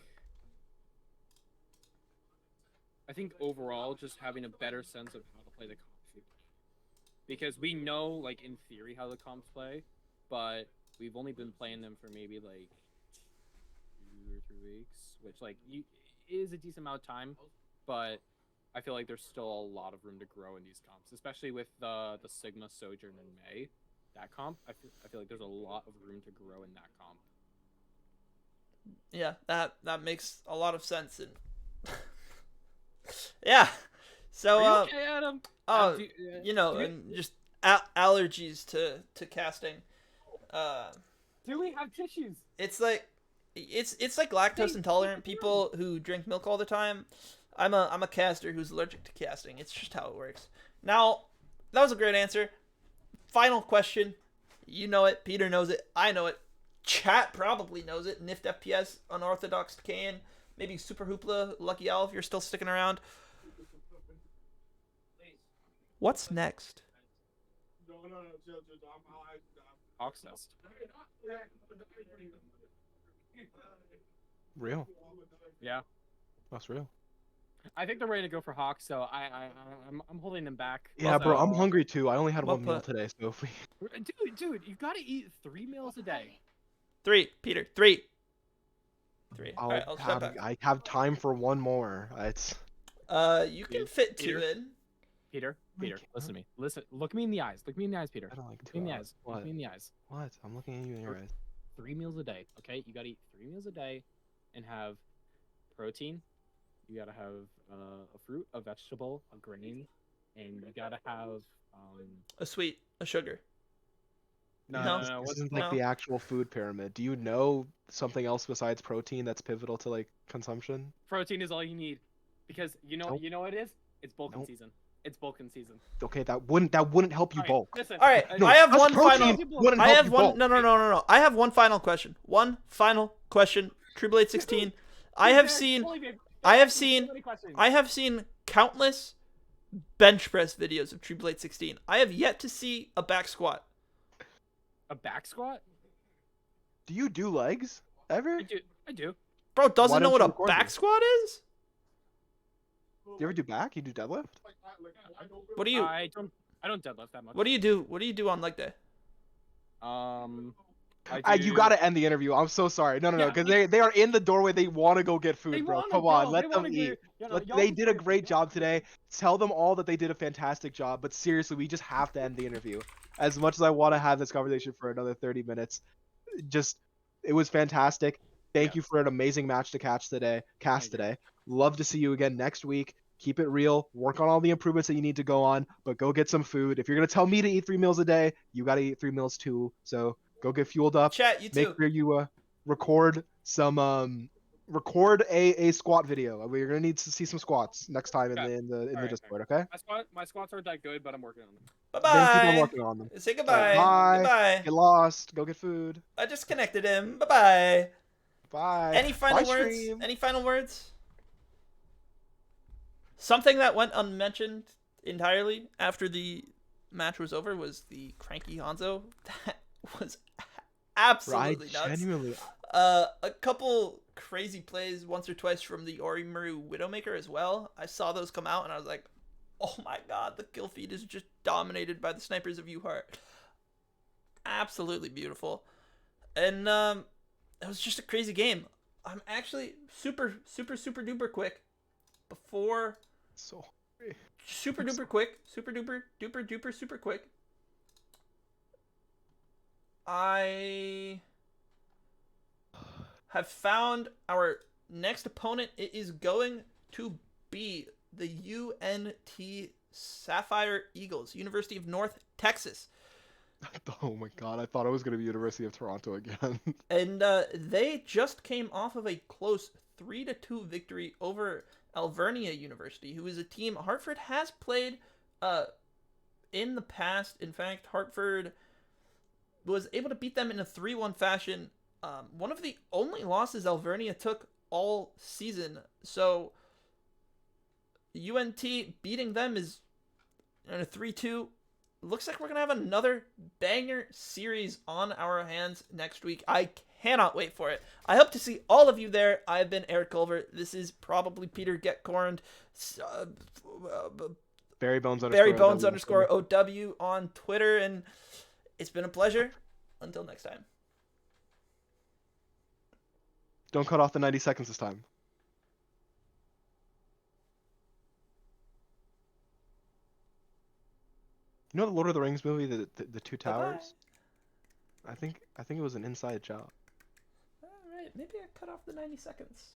overall just having a better sense of how to play the comp, because we know, like, in theory how the comps play, but we've only been playing them for maybe like 2 or 3 weeks, which like is a decent amount of time, but I feel like there's still a lot of room to grow in these comps, especially with the Sigma Sojourn in May. That comp, I feel like there's a lot of room to grow in that comp. Yeah, that makes a lot of sense. And yeah, so Are you okay, Adam? you know, and just allergies to casting. Do we have tissues? It's like lactose intolerant people who drink milk all the time. I'm a caster who's allergic to casting. It's just how it works. Now, that was a great answer. Final question. You know it. Peter knows it. I know it. Chat probably knows it. Nift FPS, Unorthodox Kane, maybe Super Hoopla, Lucky Owl if you're still sticking around. What's next? Hawk's Nest. Real. Yeah. That's real. I think they're ready to go for Hawks, so I'm holding them back. Yeah, bro, I'm Also- hungry too. I only had Well one meal put. today, so if we... Dude, you gotta eat 3 meals a day. 3, Peter. 3. All I'll right, I'll step back. I have time for one more. It's... You can fit 2 Peter? in. Peter, I Peter, can't. listen to me. Listen, look me in the eyes. Look me in the eyes, Peter. I don't like Look 2 me in the hours. eyes. What? Look me in the eyes. What? I'm looking at you in your eyes. 3 meals a day, okay? You gotta eat 3 meals a day and have protein. You gotta have a fruit, a vegetable, a grain, and you gotta have A sweet, a sugar. no. This What's isn't like no. the actual food pyramid. Do you know something else besides protein that's pivotal to like consumption? protein is all you need, because Nope. you know what it is? It's bulking Nope. season. It's bulking season. Okay, that wouldn't help you Alright, bulk. Listen. All right, No, I have us one protein final. wouldn't I help have you one. bulk. No. I have one final question. One final question. True Blade 16. I have seen countless bench press videos of True Blade 16. I have yet to see a back squat. A back squat? Do you do legs ever? I do. Bro doesn't Why know don't what you a record back me? squat is? Do you ever do back? You do deadlift? What do you I don't deadlift that much. What do you do? What do you do on leg day? You gotta end the interview. I'm so sorry. No, Yeah, because they are in the doorway. They want to go get They food, bro. wanna Come on, go, let they them wanna eat. go. They did a great job today. Tell them all that they did a fantastic job. But seriously, we just have to end the interview. As much as I want to have this conversation for another 30 minutes, it was fantastic. Thank you for an amazing match to cast today. Love to see you again next week. Keep it real. Work on all the improvements that you need to go on, but go get some food. If you're gonna tell me to eat 3 meals a day, you gotta eat 3 meals too. So go get fueled up. Chat, you Make too. sure you record a squat video. We're gonna need to see some squats next time in the Alright, Discord. Okay. My squats aren't that good, but I'm working on them. Bye Then keep on bye. working on them. Say goodbye. Bye. Goodbye. Get lost. Go get food. I disconnected him. Bye bye. Bye. Any final Bye, words? stream. Any final words? Something that went unmentioned entirely after the match was over was the cranky Hanzo. That was absolutely nuts. Genuinely. A couple crazy plays once or twice from the Orimaru Widowmaker as well. I saw those come out and I was like, oh my god, the kill feed is just dominated by the snipers of Uhart. Absolutely beautiful. And it was just a crazy game. I'm actually super duper quick before So. super duper quick, super duper super quick. I have found our next opponent. It is going to be the UNT Sapphire Eagles, University of North Texas. Oh my god, I thought it was gonna be University of Toronto again. And they just came off of a close 3-2 victory over Alvernia University, who is a team Hartford has played in the past. In fact, Hartford was able to beat them in a 3-1 fashion. One of the only losses Alvernia took all season. So UNT beating them is in a 3-2. Looks like we're going to have another banger series on our hands next week. I cannot wait for it. I hope to see all of you there. I've been Eric Culver. This is probably Peter Getcorned. Barry Bones _OW on Twitter. And it's been a pleasure. Until next time. Don't cut off the 90 seconds this time. You know the Lord of the Rings movie, the Two Bye-bye. Towers? I think it was an inside job. All right, maybe I cut off the 90 seconds.